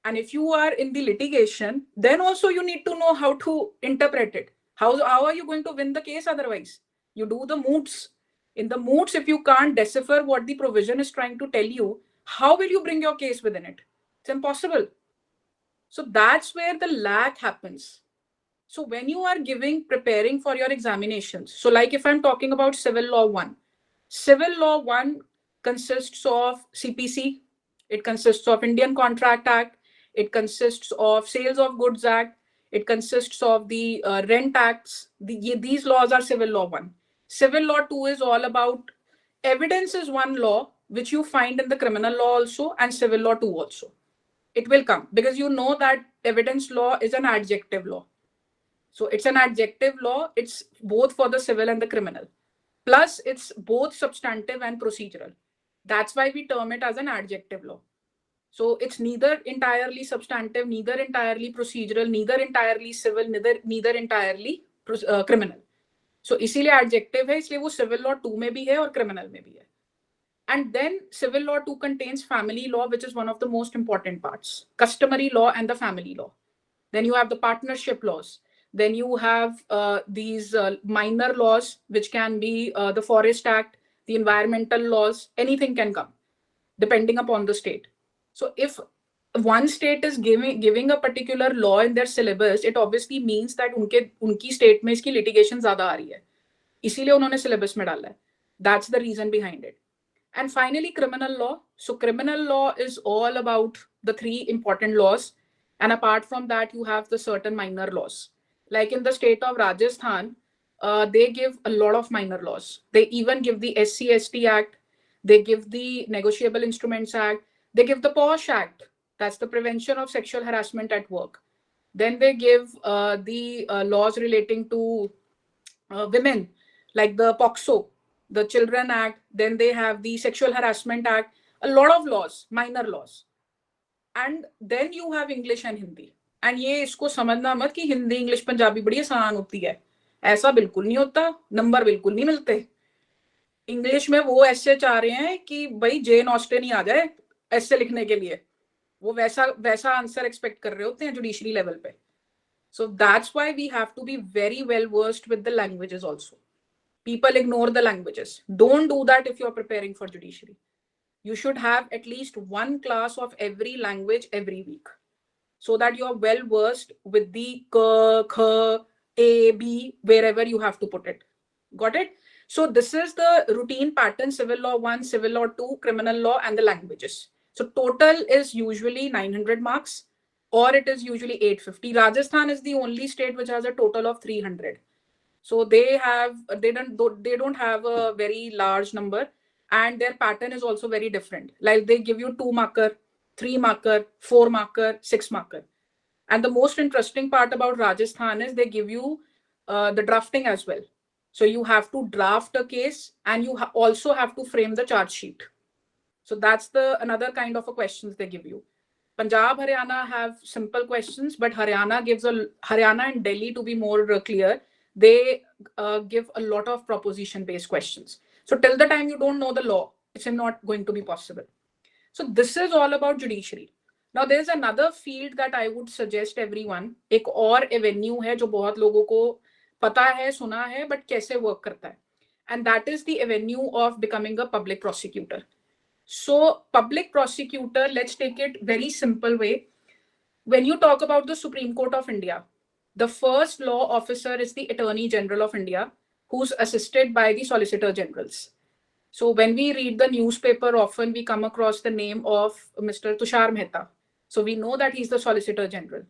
And if you are in the litigation, then also you need to know how to interpret it. How are you going to win the case otherwise? You do the moots. In the moots, if you can't decipher what the provision is trying to tell you, how will you bring your case within it? It's impossible. So that's where the lag happens. So when you are preparing for your examinations, so like if I'm talking about civil law 1 consists of CPC, it consists of Indian Contract Act, it consists of Sales of Goods Act, it consists of the Rent Acts. These laws are civil law 1. Civil law 2 is all about evidence is one law, which you find in the criminal law also and civil law 2 also. It will come because you know that evidence law is an adjective law. So it's an adjective law. It's both for the civil and the criminal. Plus, it's both substantive and procedural. That's why we term it as an adjective law. So it's neither entirely substantive, neither entirely procedural, neither entirely civil, neither entirely criminal. So इसीलिए adjective है, इसलिए वो civil law 2 में भी है और criminal में भी है. And then civil law 2 contains family law, which is one of the most important parts. Customary law and the family law. Then you have the partnership laws. Then you have these minor laws, which can be the Forest Act, the environmental laws, anything can come, depending upon the state. So if one state is giving a particular law in their syllabus, it obviously means that unki state में इसकी litigation ज़्यादा आ रही है. इसीलिए उन्होंने syllabus में डाला है. That's the reason behind it. And finally, criminal law. So criminal law is all about the 3 important laws. And apart from that, you have the certain minor laws. Like in the state of Rajasthan, they give a lot of minor laws. They even give the SC/ST Act. They give the Negotiable Instruments Act. They give the POSH Act. That's the Prevention of Sexual Harassment at Work. Then they give the laws relating to women, like the POXO, the Children Act. Then they have the Sexual Harassment Act. A lot of laws, minor laws. And then you have English and Hindi. And ये इसको समझना मत कि Hindi English Punjabi बड़ी आसान होती है. ऐसा बिल्कुल नहीं होता. नंबर बिल्कुल नहीं मिलते. इंग्लिश में वो ऐसे चाह रहे हैं कि भाई जेन ऑस्टिन ही आ जाए ऐसे लिखने के लिए. वो वैसा आंसर एक्सपेक्ट कर रहे होते हैं जुडिशरी लेवल पे. So that's why we have to be very well versed with the languages also. People ignore the languages. Don't do that if you're preparing for judiciary. You should have at least one class of every language every week, so that you're well versed with the k, kh, a, b, wherever you have to put it. Got it? So this is the routine pattern: civil law 1, civil law 2, criminal law, and the languages. So total is usually 900 marks, or it is usually 850. Rajasthan is the only state which has a total of 300. So they don't have a very large number, and their pattern is also very different. Like they give you 2 marker, 3 marker, 4 marker, 6 marker. And the most interesting part about Rajasthan is they give you the drafting as well. So you have to draft a case, and you also have to frame the charge sheet. So that's another kind of a questions they give you. Punjab, Haryana have simple questions, but Haryana and Delhi, to be more clear, they give a lot of proposition-based questions. So till the time you don't know the law, it's not going to be possible. So this is all about judiciary. Now there's another field that I would suggest everyone. एक और avenue है जो बहुत लोगों को पता है, सुना है, but कैसे work करता है. And that is the avenue of becoming a public prosecutor. So public prosecutor, let's take it very simple way. When you talk about the Supreme Court of India, the first law officer is the Attorney General of India, who's assisted by the Solicitor Generals. So when we read the newspaper, often we come across the name of Mr. Tushar Mehta. So we know that he's the Solicitor General.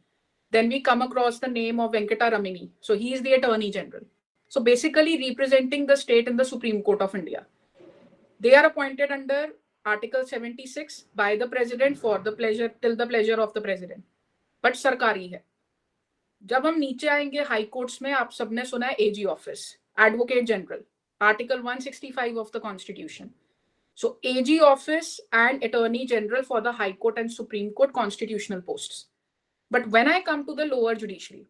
Then we come across the name of Venkata Ramini. So he is the Attorney General. So basically representing the state in the Supreme Court of India. They are appointed under Article 76 by the President for the pleasure, till the pleasure of the President. But सरकारी है. जब हम नीचे आएंगे high courts में, आप सबने सुना है AG office, advocate general, Article 165 of the Constitution. So AG office and Attorney General for the High Court and Supreme Court constitutional posts. But when I come to the lower judiciary,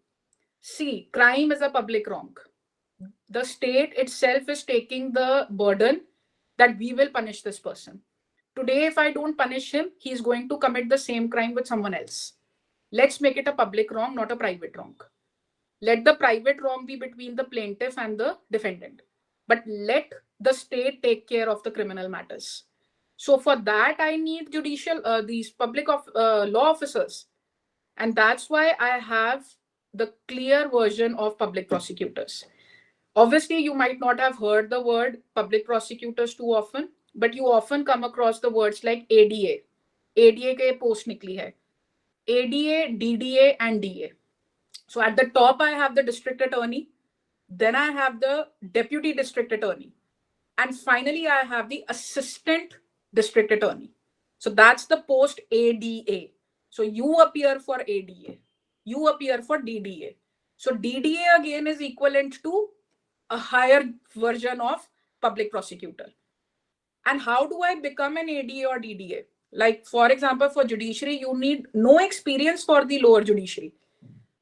see, crime is a public wrong. The state itself is taking the burden that we will punish this person. Today, if I don't punish him, he's going to commit the same crime with someone else. Let's make it a public wrong, not a private wrong. Let the private wrong be between the plaintiff and the defendant. But let the state take care of the criminal matters. So for that, I need these public law officers. And that's why I have the clear version of public prosecutors. Obviously, you might not have heard the word public prosecutors too often, but you often come across the words like ADA. ADA ke post nikli hai. ADA, DDA, and DA. So at the top, I have the district attorney. Then I have the deputy district attorney. And finally, I have the assistant district attorney. So that's the post ADA. So you appear for ADA. You appear for DDA. So DDA again is equivalent to a higher version of public prosecutor. And how do I become an ADA or DDA? Like, for example, for judiciary, you need no experience for the lower judiciary.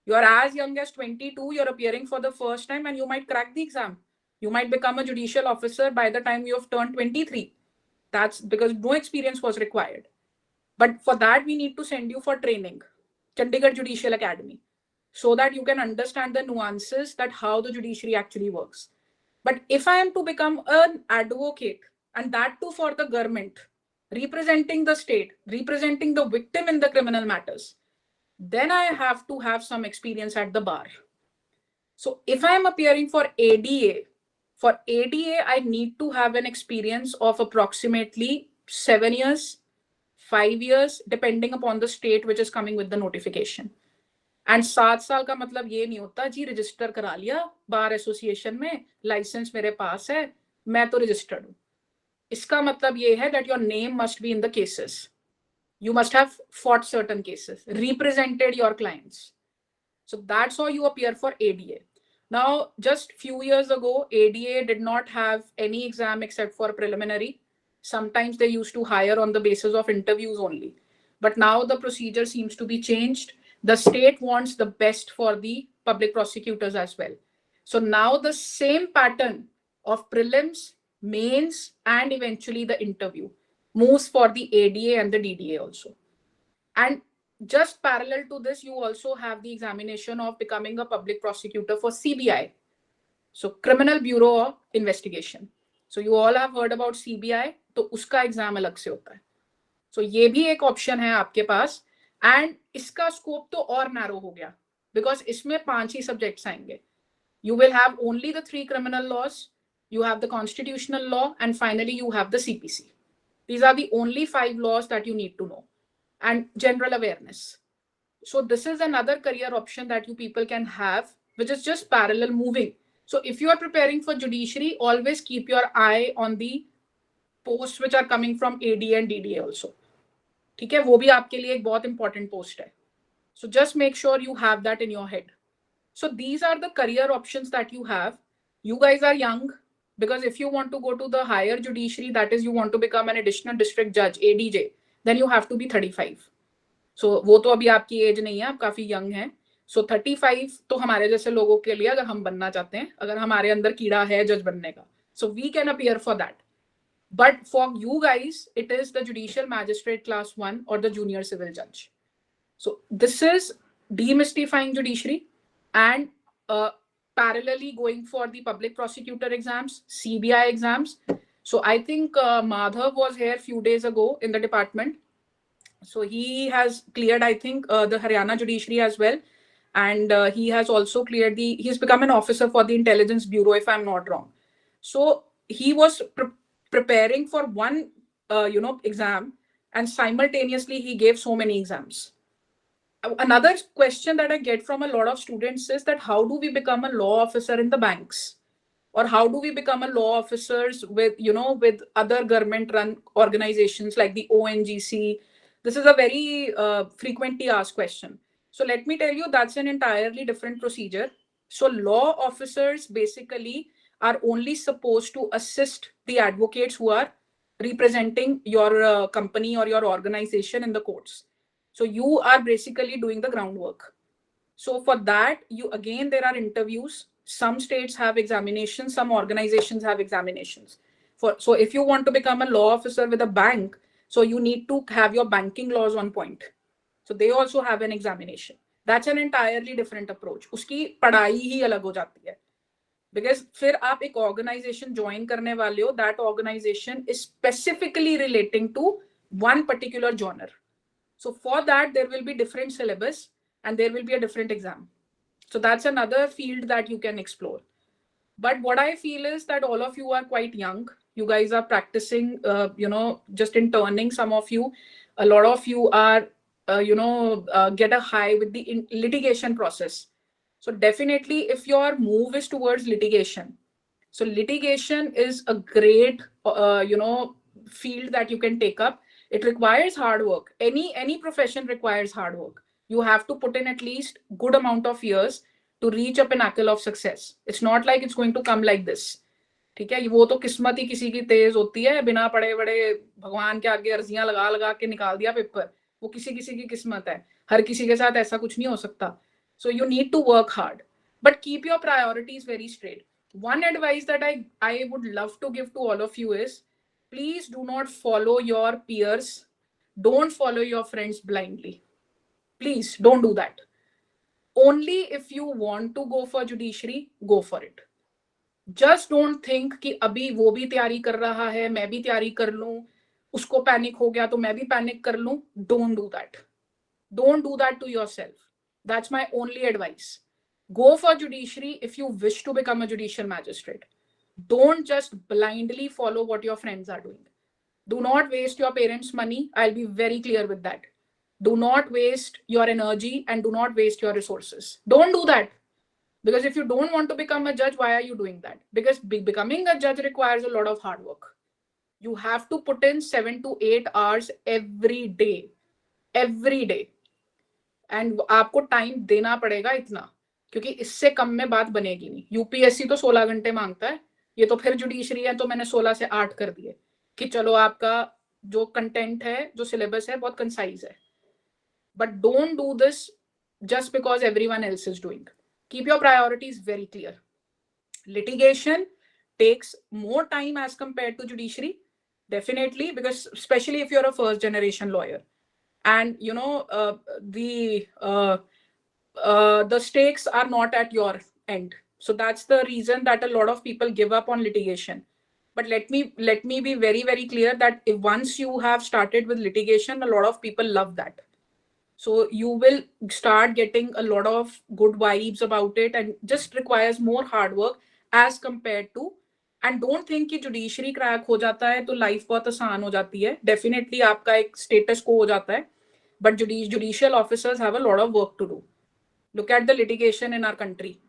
You are as young as 22, you're appearing for the first time, and you might crack the exam. You might become a judicial officer by the time you have turned 23. That's because no experience was required. But for that, we need to send you for training, Chandigarh Judicial Academy, so that you can understand the nuances that how the judiciary actually works. But if I am to become an advocate, and that too for the government, representing the state, representing the victim in the criminal matters, then I have to have some experience at the bar. So if I am appearing for ADA, I need to have an experience of approximately 7 years, 5 years, depending upon the state which is coming with the notification. And 7 साल का मतलब ये नहीं होता जी register करा लिया bar association में, licence मेरे पास है, मैं तो रजिस्टर्ड हूं. इसका मतलब ये है that your name must be in the cases. You must have fought certain cases, represented your clients. So that's how you appear for ADA. Now, just few years ago, ADA did not have any exam except for preliminary. Sometimes they used to hire on the basis of interviews only. But now the procedure seems to be changed. The state wants the best for the public prosecutors as well. So now the same pattern of prelims, mains, and eventually the interview moves for the ADA and the DDA also. And just parallel to this, you also have the examination of becoming a public prosecutor for CBI. So Criminal Bureau of Investigation. So you all have heard about CBI, तो उसका exam अलग से होता है. So ये भी एक option है आपके पास. एंड इसका स्कोप तो और नैरो हो गया बिकॉज इसमें 5 ही सब्जेक्ट्स आएंगे. You will have only the 3 criminal laws, you have the constitutional law, and finally you have the CPC. These are the only 5 laws that you need to know, and general awareness. So this is another career option that you people can have, which is just parallel moving. So if you are preparing for judiciary, always keep your eye on the posts which are coming from ADA and DDA also. ठीक है, वो भी आपके लिए एक बहुत important post है. So just make sure you have that in your head. So these are the career options that you have. You guys are young, because if you want to go to the higher judiciary, that is you want to become an additional district judge, ADJ, then you have to be 35. So वो तो अभी आपकी as नहीं है, आप काफी young हैं. So 35 तो हमारे जैसे लोगों के लिए, अगर हम बनना चाहते हैं, अगर हमारे अंदर कीड़ा है जज बनने का, so we can appear for that. But for you guys, it is the judicial magistrate class 1 or the junior civil judge. So this is demystifying judiciary and parallelly going for the public prosecutor exams, CBI exams. So I think Madhav was here a few days ago in the department. So he has cleared, I think, the Haryana judiciary as well. And he has also cleared he's become an officer for the Intelligence Bureau, if I'm not wrong. So he was preparing for one, exam, and simultaneously he gave so many exams. Another question that I get from a lot of students is that how do we become a law officer in the banks? Or how do we become a law officers with other government run organizations like the ONGC? This is a very frequently asked question. So let me tell you, that's an entirely different procedure. So law officers basically are only supposed to assist the advocates who are representing your company or your organization in the courts. So you are basically doing the groundwork. So for that, there are interviews. Some states have examinations, some organizations have examinations. So if you want to become a law officer with a bank, so you need to have your banking laws on point. So they also have an examination. That's an entirely different approach. उसकी पढ़ाई ही अलग हो जाती है. Because फिर आप एक organization join करने वाले हो, that organization is specifically relating to one particular genre. So for that, there will be different syllabus and there will be a different exam. So that's another field that you can explore. But what I feel is that all of you are quite young. You guys are practicing, just interning. Some of you, a lot of you are, get a high with the litigation process. So definitely if your move is towards litigation, so litigation is a great, field that you can take up. It requires hard work. Any profession requires hard work. You have to put in at least good amount of years to reach a pinnacle of success. It's not like it's going to come like this. ठीक है, वो तो किस्मत ही किसी की तेज होती है, बिना पढ़े बड़े भगवान के आगे अर्जियां लगा लगा के निकाल दिया पेपर, वो किसी किसी की किस्मत है, हर किसी के साथ ऐसा कुछ नहीं हो सकता. So you need to work hard, but keep your priorities very straight. One advice that I would love to give to all of you is, please do not follow your peers, don't follow your friends blindly. Please don't do that. Only if you want to go for judiciary, go for it. Just don't think कि अभी वो भी तैयारी कर रहा है, मैं भी तैयारी कर लूं, उसको पैनिक हो गया तो मैं भी पैनिक कर लूं. Don't do that. Don't do that to yourself. That's my only advice. Go for judiciary if you wish to become a judicial magistrate. Don't just blindly follow what your friends are doing. Do not waste your parents' money. I'll be very clear with that. Do not waste your energy and do not waste your resources. Don't do that. Because if you don't want to become a judge, why are you doing that? Because becoming a judge requires a lot of hard work. You have to put in 7 to 8 hours every day. Every day. And आपको time देना पड़ेगा इतना, क्योंकि इससे कम में बात बनेगी नहीं. यूपीएससी तो 16 घंटे मांगता है, ये तो फिर जुडिशरी है तो मैंने 16 से 8 कर दिए कि चलो आपका जो कंटेंट है, जो सिलेबस है, बहुत कंसाइज है. But don't do this just because everyone else is doing. Keep your priorities very clear. Litigation takes more time as compared to judiciary, definitely, because especially if you're a first generation lawyer, and you know, the stakes are not at your end. So that's the reason that a lot of people give up on litigation. But let me be very very clear that if once you have started with litigation, a lot of people love that. So you will start getting a lot of good vibes about it, and just requires more hard work as compared to. And don't think कि judiciary crack हो जाता है तो life बहुत आसान हो जाती है. Definitely आपका एक status को हो जाता है, but judicial officers have a lot of work to do. Look at the litigation in our country.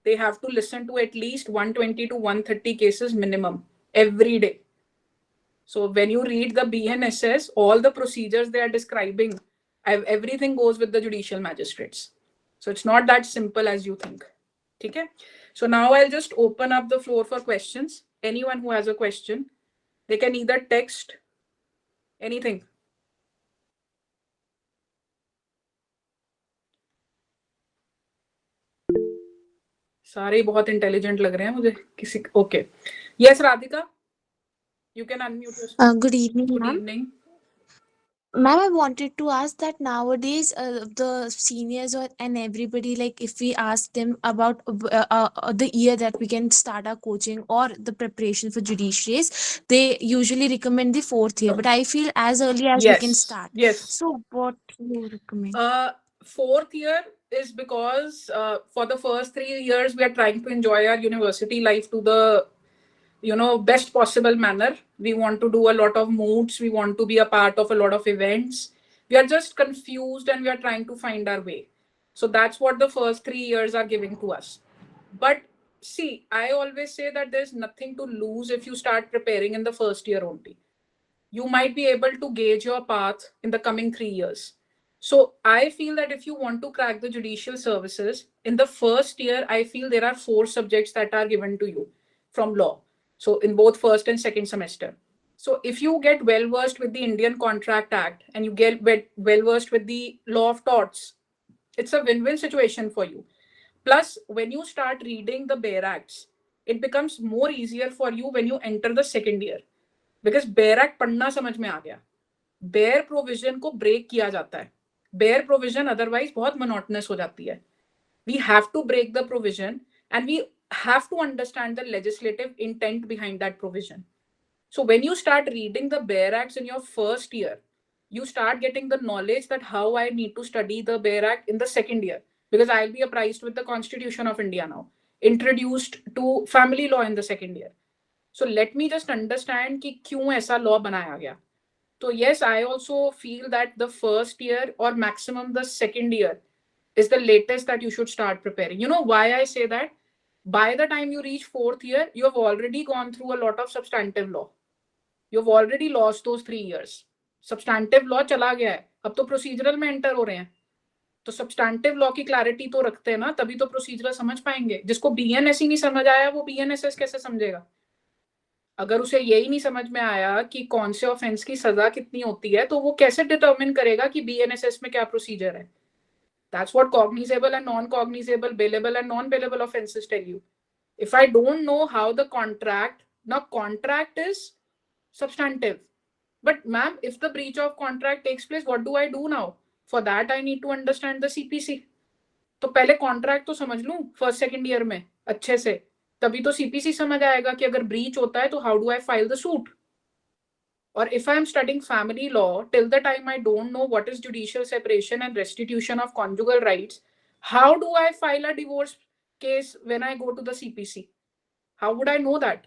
They have to listen to at least 120 to 130 cases minimum every day. So when you read the BNSS, all the procedures they are describing, everything goes with the judicial magistrates. So it's not that simple as you think. Okay? So now I'll just open up the floor for questions. Anyone who has a question, they can either text anything. सारे बहुत intelligent लग रहे हैं मुझे. किसी okay. Yes Radhika, you can unmute yourself. Good evening, Good ma'am. evening. Ma'am, I wanted to ask that nowadays the seniors and everybody, like if we ask them about the year that we can start our coaching or the preparation for judiciaries, they usually recommend the 4th year. But I feel as early as we can start. Yes. So what do you recommend? 4th year is because for the first 3 years we are trying to enjoy our university life to the best possible manner. We want to do a lot of moods, we want to be a part of a lot of events. We are just confused and we are trying to find our way. So that's what the first 3 years are giving to us. But see, I always say that there's nothing to lose if you start preparing in the first year only. You might be able to gauge your path in the coming 3 years. So I feel that if you want to crack the judicial services in the first year, I feel there are 4 subjects that are given to you from law. So in both first and second semester. So if you get well versed with the Indian Contract Act and you get well versed with the law of torts, it's a win-win situation for you. Plus, when you start reading the Bare Acts, it becomes more easier for you when you enter the second year. Because Bare Act पढ़ना समझ में आ गया. Bare provision को break किया जाता है. Bare provision otherwise बहुत monotonous हो जाती है. We have to break the provision and we have to understand the legislative intent behind that provision. So when you start reading the Bare Acts in your first year, you start getting the knowledge that how I need to study the Bare Act in the second year, because I'll be apprised with the Constitution of India now, introduced to family law in the second year. So let me just understand कि क्यों ऐसा law बनाया गया. So yes, I also feel that the first year or maximum the second year is the latest that you should start preparing. You know why I say that? By the time you reach 4th year, you have already gone through a lot of substantive law. You've already lost those 3 years. Substantive law चला गया है, अब तो procedural में enter हो रहे हैं. तो substantive law की clarity तो रखते हैं ना, तभी तो procedural समझ पाएंगे. जिसको BNS ही नहीं समझ आया, वो BNSS कैसे समझेगा? अगर उसे यही नहीं समझ में आया कि कौन से ऑफेंस की सजा कितनी होती है, तो वो कैसे डिटरमिन करेगा कि BNSS में क्या प्रोसीजर है? That's what cognizable and non-cognizable, bailable and non-bailable offenses tell you. If I don't know how the contract is substantive. But ma'am, if the breach of contract takes place, what do I do now? For that, I need to understand the CPC. तो पहले contract तो समझ लूं first second year में अच्छे से, तभी तो CPC समझ आएगा कि अगर ब्रीच होता है तो how do I file the suit. Or if I am studying family law, till the time I don't know what is judicial separation and restitution of conjugal rights, how do I file a divorce case when I go to the CPC? How would I know that?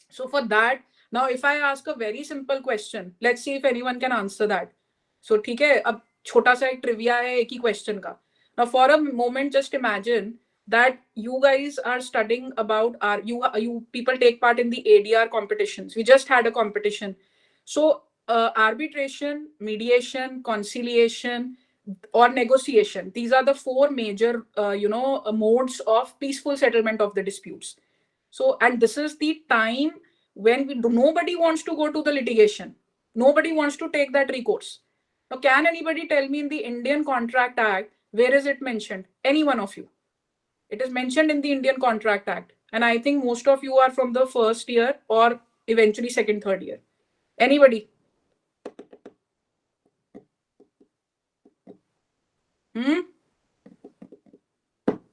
So for that, now if I ask a very simple question, let's see if anyone can answer that. So ठीक है, अब छोटा सा एक trivia है एक ही question का. Now for a moment, just imagine that you guys are studying about you people take part in the ADR competitions. We just had a competition. So arbitration, mediation, conciliation, or negotiation, these are the four major modes of peaceful settlement of the disputes. So, and this is the time when nobody wants to go to the litigation, nobody wants to take that recourse. Now, can anybody tell me in the Indian Contract Act, where is it mentioned? Any one of you? It is mentioned in the Indian Contract Act, and I think most of you are from the first year or eventually second, third year. Anybody?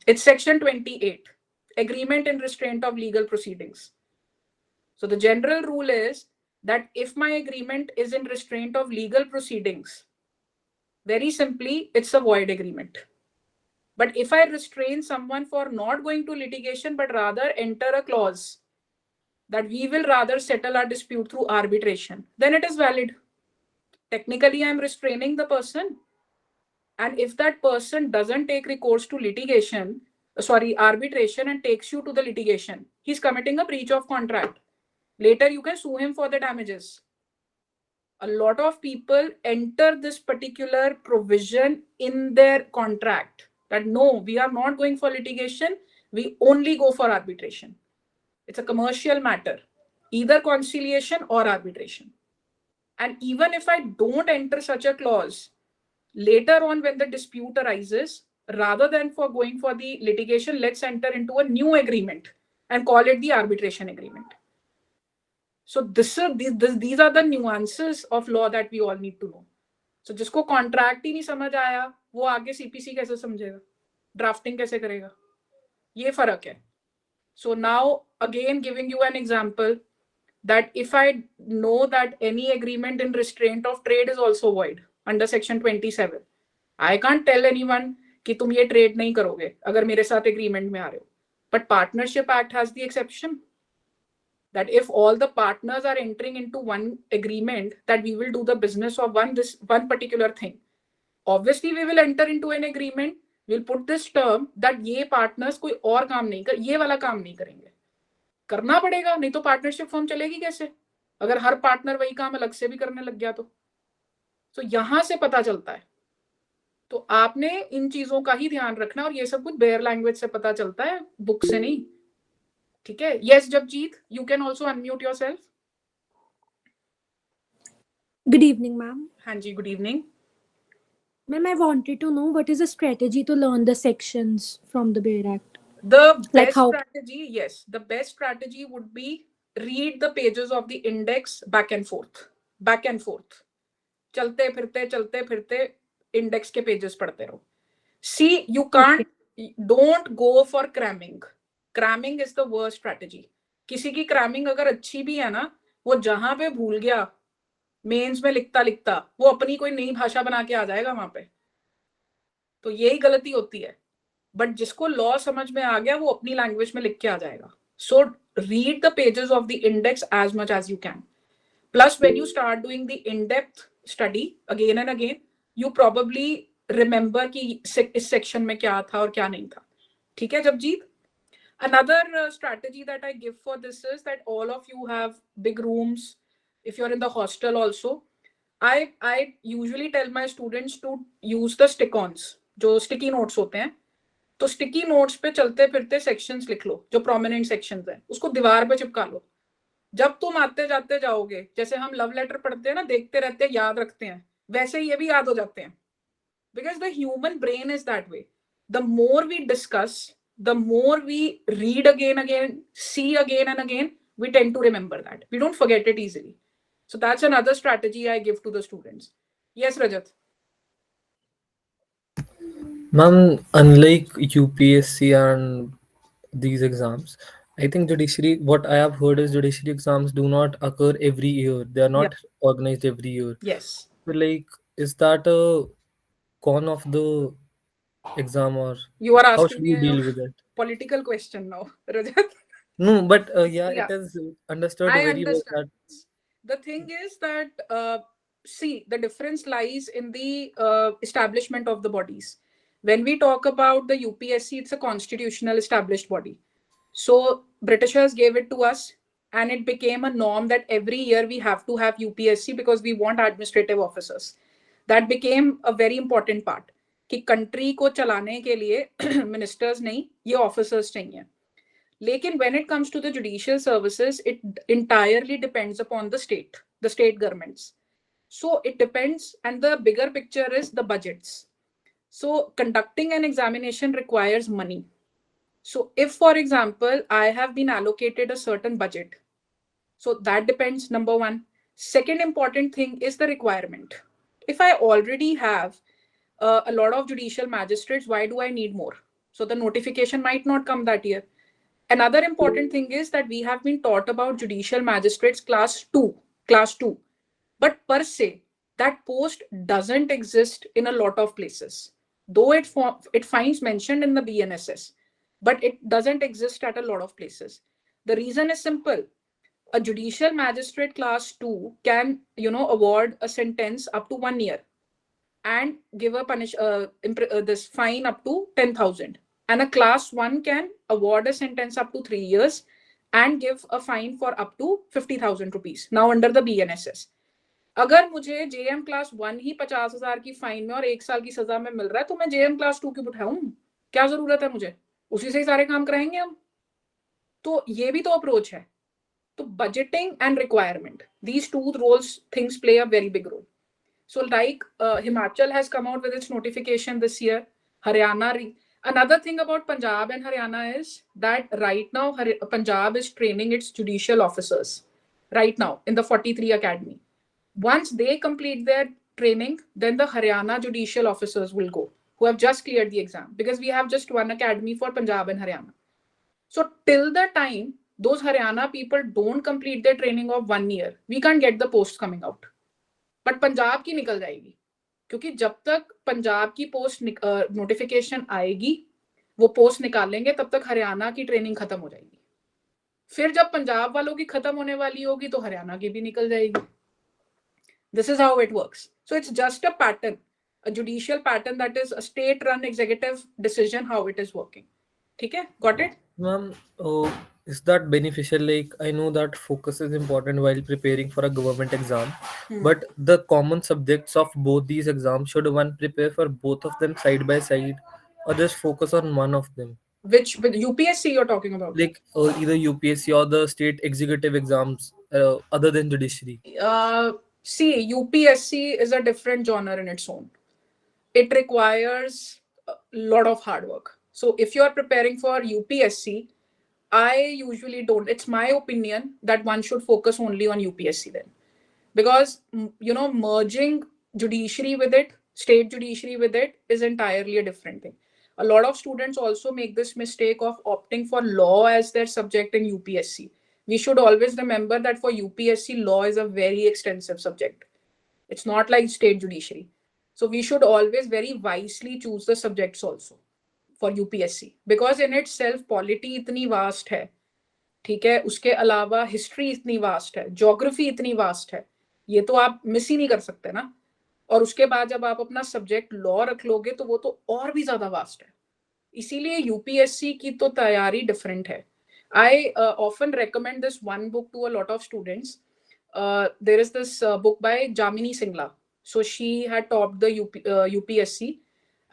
It's section 28, agreement in restraint of legal proceedings. So the general rule is that if my agreement is in restraint of legal proceedings, very simply, it's a void agreement. But if I restrain someone for not going to litigation, but rather enter a clause that we will rather settle our dispute through arbitration, then it is valid. Technically, I'm restraining the person. And if that person doesn't take recourse to arbitration and takes you to the litigation, he's committing a breach of contract. Later, you can sue him for the damages. A lot of people enter this particular provision in their contract that no, we are not going for litigation, we only go for arbitration. It's a commercial matter, either conciliation or arbitration. And even if I don't enter such a clause, later on when the dispute arises, rather than for going for the litigation, let's enter into a new agreement and call it the arbitration agreement. So these are the nuances of law that we all need to know. So जिसको contract ही नहीं समझ आया, वो आगे CPC कैसे समझेगा, drafting कैसे करेगा, ये फर्क है. So now again giving you an example that if I know that any agreement in restraint of trade is also void under section 27, I can't tell anyone कि तुम ये trade नहीं करोगे अगर मेरे साथ agreement में आ रहे हो. But Partnership Act has the exception that if all the partners are entering into one agreement that we will do the business of one particular thing, obviously we will enter into an agreement, we'll put this term that ये partners कोई और काम नहीं कर, ये वाला काम नहीं करेंगे. करना पड़ेगा, नहीं तो पार्टनरशिप फॉर्म चलेगी कैसे अगर हर पार्टनर वही काम अलग से भी करने लग गया तो यहां से पता चलता है. तो आपने इन चीजों का ही ध्यान रखना और ये सब कुछ बेयर लैंग्वेज से पता चलता है, बुक से नहीं. ठीक है. Yes Japjeet, you can also unmute yourself. Good evening, ma'am. हाँ जी, good evening. Ma'am, I wanted to know what is the strategy to learn the sections from the Bail Act? The Like best how- strategy, yes, the best strategy would be read the pages of the index back and forth. चलते फिरते index के pages पढ़ते रहो. See, you can't, don't go for cramming. Cramming is the worst strategy. किसी की cramming अगर अच्छी भी है ना, वो जहां पे भूल गया मेंस में लिखता वो अपनी कोई नई भाषा बना के आ जाएगा वहां पे. तो यही गलती होती है. बट जिसको लॉ समझ में आ गया वो अपनी लैंग्वेज में लिख के आ जाएगा. So read the pages of the index as much as you can. Plus when you start doing the in depth study again and again, you probably remember कि इस सेक्शन में क्या था और क्या नहीं था. ठीक है जपजीत. Another strategy that I give for this is that all of you have big rooms. If you're in the hostel also, I usually tell my students to use the stick-ons, जो sticky notes होते हैं. तो sticky notes पे चलते फिरते sections लिख लो, जो prominent sections हैं, उसको दीवार पे चिपका लो. जब तुम आते जाते जाओगे, जैसे हम लव लेटर पढ़ते हैं ना, देखते रहते हैं, याद रखते हैं, वैसे ये भी याद हो जाते हैं. Because the human brain is that way. The more we discuss, the more we read again, see again and again, we tend to remember that. We don't forget it easily. So that's another strategy I give to the students. Yes, Rajat. Ma'am, unlike UPSC and these exams, I think judiciary, what I have heard is judiciary exams do not occur every year. They are Yeah. not organized every year. Yes. So, like, is that a con of the exam, or You are how asking should me we a deal with it? political question now, Rajat. No, but yeah, Yeah. it is understood I very well understand. that The thing is that, see, the difference lies in the establishment of the bodies. When we talk about the UPSC, it's a constitutional established body. So Britishers gave it to us, and it became a norm that every year we have to have UPSC because we want administrative officers. That became a very important part. कि country को चलाने के लिए ministers नहीं, ये officers चाहिए. Lekin when it comes to the judicial services, it entirely depends upon the state governments. So it depends, and the bigger picture is the budgets. So conducting an examination requires money. So if, for example, I have been allocated a certain budget, so that depends, number one. Second important thing is the requirement. If I already have a lot of judicial magistrates, why do I need more? So the notification might not come that year. Another important thing is that we have been taught about judicial magistrates class 2. But per se, that post doesn't exist in a lot of places. Though it finds mentioned in the BNSS, but it doesn't exist at a lot of places. The reason is simple. A judicial magistrate class 2 can, award a sentence up to 1 year and give a this fine up to 10,000. And a class 1 can award a sentence up to 3 years and give a fine for up to 50,000 rupees. Now under the BNSS. अगर मुझे JM class 1 ही 50,000 की fine में और 1 साल की सजा में मिल रहा है, तो मैं JM क्लास 2 क्यों उठाऊं? क्या जरूरत है मुझे? उसी से ही सारे काम कराएंगे हम. तो ये भी तो अप्रोच है. तो budgeting and requirement, these two things play a very big role. So like Himachal has come out with its notification this year. Haryana. Another thing about Punjab and Haryana is that right now Punjab is training its judicial officers right now in the 43 Academy. Once they complete their training, then the Haryana judicial officers will go, who have just cleared the exam, because we have just one academy for Punjab and Haryana. So till the time those Haryana people don't complete their training of 1 year, we can't get the posts coming out. But Punjab की निकल जाएगी, क्योंकि जब तक पंजाब की post notification आएगी, वो post निकालेंगे, तब तक हरियाणा की ट्रेनिंग खत्म हो जाएगी. फिर जब पंजाब वालों की खत्म होने वाली होगी तो हरियाणा की भी निकल जाएगी. This is how it works. So it's just a pattern, a judicial pattern, that is a state run executive decision how it is working. ठीक है, got it? ma'am, is that beneficial? Like, I know that focus is important while preparing for a government exam, but the common subjects of both these exams, should one prepare for both of them side by side, or just focus on one of them? Which with UPSC you're talking about? Like either UPSC or the state executive exams, other than judiciary. See, UPSC is a different genre in its own. It requires a lot of hard work. So if you are preparing for UPSC, I usually don't. It's my opinion that one should focus only on UPSC then. Because, merging judiciary with it, state judiciary with it, is entirely a different thing. A lot of students also make this mistake of opting for law as their subject in UPSC. We should always remember that for UPSC, law is a very extensive subject. It's not like state judiciary. So we should always very wisely choose the subjects also for UPSC, because in itself polity इतनी vast है, ठीक है, उसके अलावा history इतनी vast है, geography इतनी vast है, ये तो आप मिस ही नहीं कर सकते ना. और उसके बाद जब आप अपना सब्जेक्ट लॉ रख लोगे तो वो तो और भी ज्यादा वास्ट है. इसीलिए यूपीएससी की तो तैयारी डिफरेंट है. I often recommend this one book to a lot of students. There is this book by Jamini Singla. So she had topped the UPSC,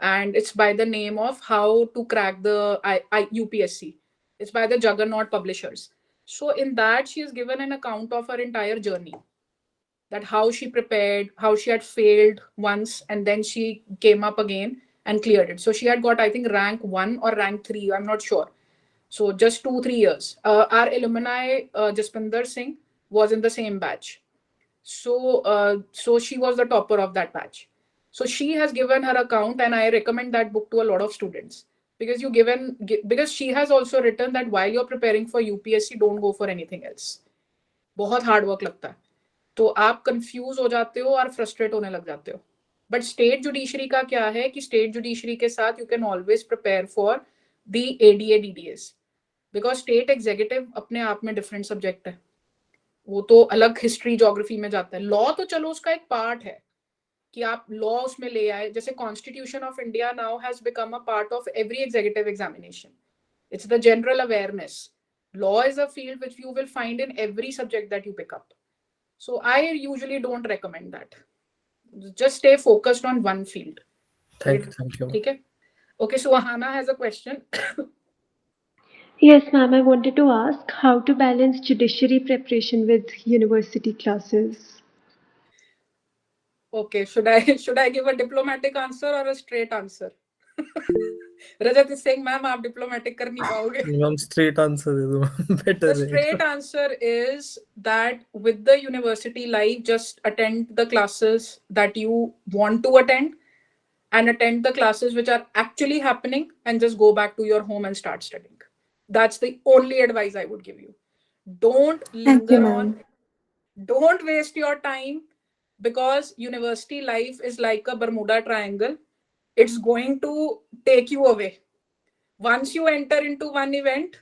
and it's by the name of How to Crack the UPSC. It's by the Juggernaut Publishers. So in that, she is given an account of her entire journey, that how she prepared, how she had failed once, and then she came up again and cleared it. So she had got, I think, rank 1 or rank 3, I'm not sure. So just 2-3 years. Our alumni, Jaspinder Singh, was in the same batch. So she was the topper of that batch. So she has given her account, and I recommend that book to a lot of students, because because she has also written that while you're preparing for UPSC, don't go for anything else. बहुत hard work लगता है, तो आप confuse हो जाते हो और frustrate होने लग जाते हो. बट स्टेट जुडिशरी का क्या है कि स्टेट जुडिशरी के साथ you can always prepare for the ADA DDS, because state executive अपने आप में डिफरेंट सब्जेक्ट है, वो तो अलग हिस्ट्री ज्योग्राफी में जाता है. लॉ तो चलो उसका एक पार्ट है कि आप लॉ उसमें ले आए, जैसे constitution of India now has become a part of every executive examination. It's the general awareness. Law is a field which you will find in every subject that you pick up. So I usually don't recommend that. Just stay focused on one field. Thank you. Okay. Okay, so Ahana has a question. Yes, ma'am. I wanted to ask how to balance judiciary preparation with university classes. Okay, should I give a diplomatic answer or a straight answer? Rajat is saying, ma'am, आप diplomatic कर नहीं पाओगे. Ma'am, straight answer दे दो. Better The straight answer is that with the university life, just attend the classes that you want to attend, and attend the classes which are actually happening, and just go back to your home and start studying. That's the only advice I would give you. Don't linger on. Don't waste your time, because university life is like a Bermuda Triangle. It's going to take you away. Once you enter into one event,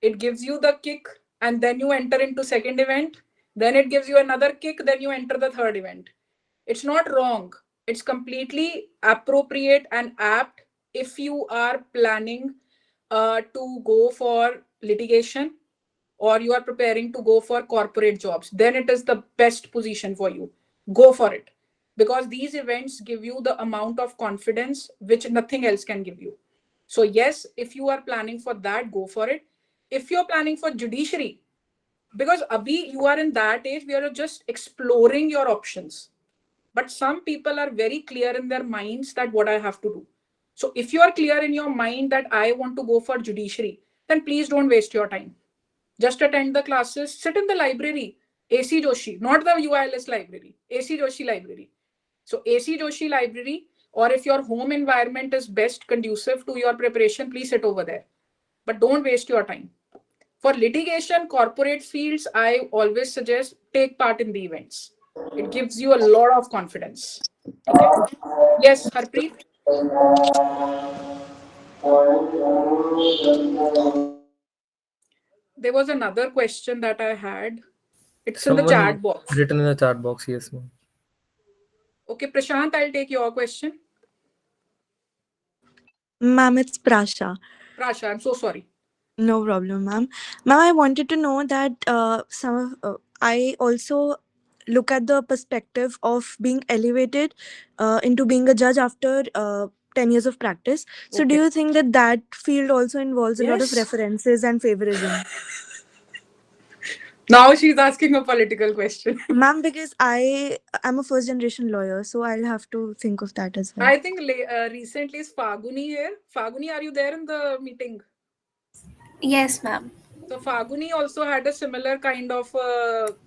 it gives you the kick, and then you enter into second event, then it gives you another kick, then you enter the third event. It's not wrong. It's completely appropriate and apt if you are planning to go for litigation, or you are preparing to go for corporate jobs. Then it is the best position for you. Go for it, because these events give you the amount of confidence which nothing else can give you. So yes, if you are planning for that, go for it. If you're planning for judiciary, because abhi you are in that age where you're just exploring your options, but some people are very clear in their minds that what I have to do. So if you are clear in your mind that I want to go for judiciary, then please don't waste your time. Just attend the classes, sit in the library, AC Joshi, not the UILS library, AC Joshi library. So AC Joshi library, or if your home environment is best conducive to your preparation, please sit over there. But don't waste your time. For litigation, corporate fields, I always suggest take part in the events. It gives you a lot of confidence. Okay? Yes, Harpreet? There was another question that I had. It's in the chat box. Written in the chat box, yes, ma'am. Okay, Prashant, I'll take your question. Ma'am, it's Prasha. Prasha, I'm so sorry. No problem, ma'am. Ma'am, I wanted to know that I also look at the perspective of being elevated into being a judge after 10 years of practice. So do you think that that field also involves a lot of references and favorism? Now she's asking a political question. Ma'am, because I'm a first generation lawyer, so I'll have to think of that as well. I think recently is Faguni here. Faguni, are you there in the meeting? Yes, ma'am. So Faguni also had a similar kind of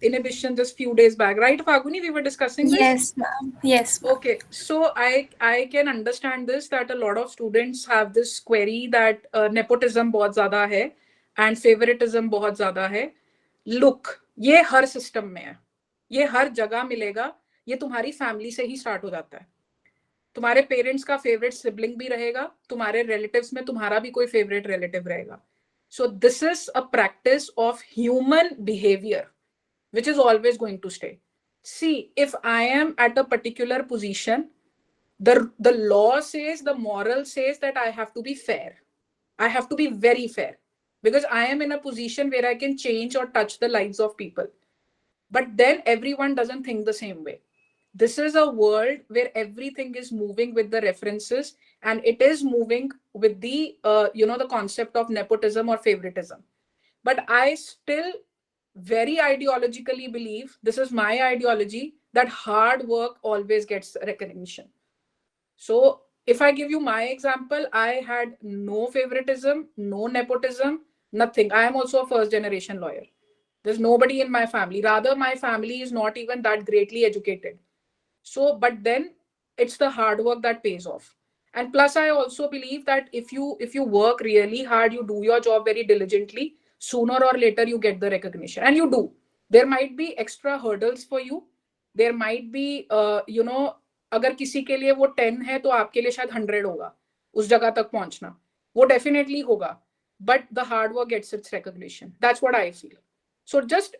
inhibition just few days back, right? Faguni, we were discussing this. Yes, ma'am. Yes. Ma'am. Okay, so I can understand this, that a lot of students have this query that nepotism बहुत ज़्यादा है and favoritism बहुत ज़्यादा है. Look, ये हर system में है, ये हर जगह मिलेगा, ये तुम्हारी फैमिली से ही स्टार्ट हो जाता है. तुम्हारे पेरेंट्स का फेवरेट सिबलिंग भी रहेगा, तुम्हारे रिलेटिव्स में तुम्हारा भी कोई फेवरेट रिलेटिव रहेगा. So this is a practice of human behavior, which is always going to stay. See, if I am at a particular position, the law says, the moral says that I have to be fair. I have to be very fair, because I am in a position where I can change or touch the lives of people. But then everyone doesn't think the same way. This is a world where everything is moving with the references, and it is moving with the the concept of nepotism or favoritism. but I still very ideologically believe, this is my ideology, that hard work always gets recognition. So if I give you my example, I had no favoritism, no nepotism, nothing. I am also a first generation lawyer. There's nobody in my family. Rather, my family is not even that greatly educated. So, but then it's the hard work that pays off. And plus, I also believe that if you work really hard, you do your job very diligently, sooner or later you get the recognition. And you do. There might be extra hurdles for you. There might be, अगर किसी के लिए वो 10 है तो आपके लिए शायद 100 होगा उस जगह तक पहुंचना, वो डेफिनेटली होगा, but the hard work gets its recognition. That's what I feel. So just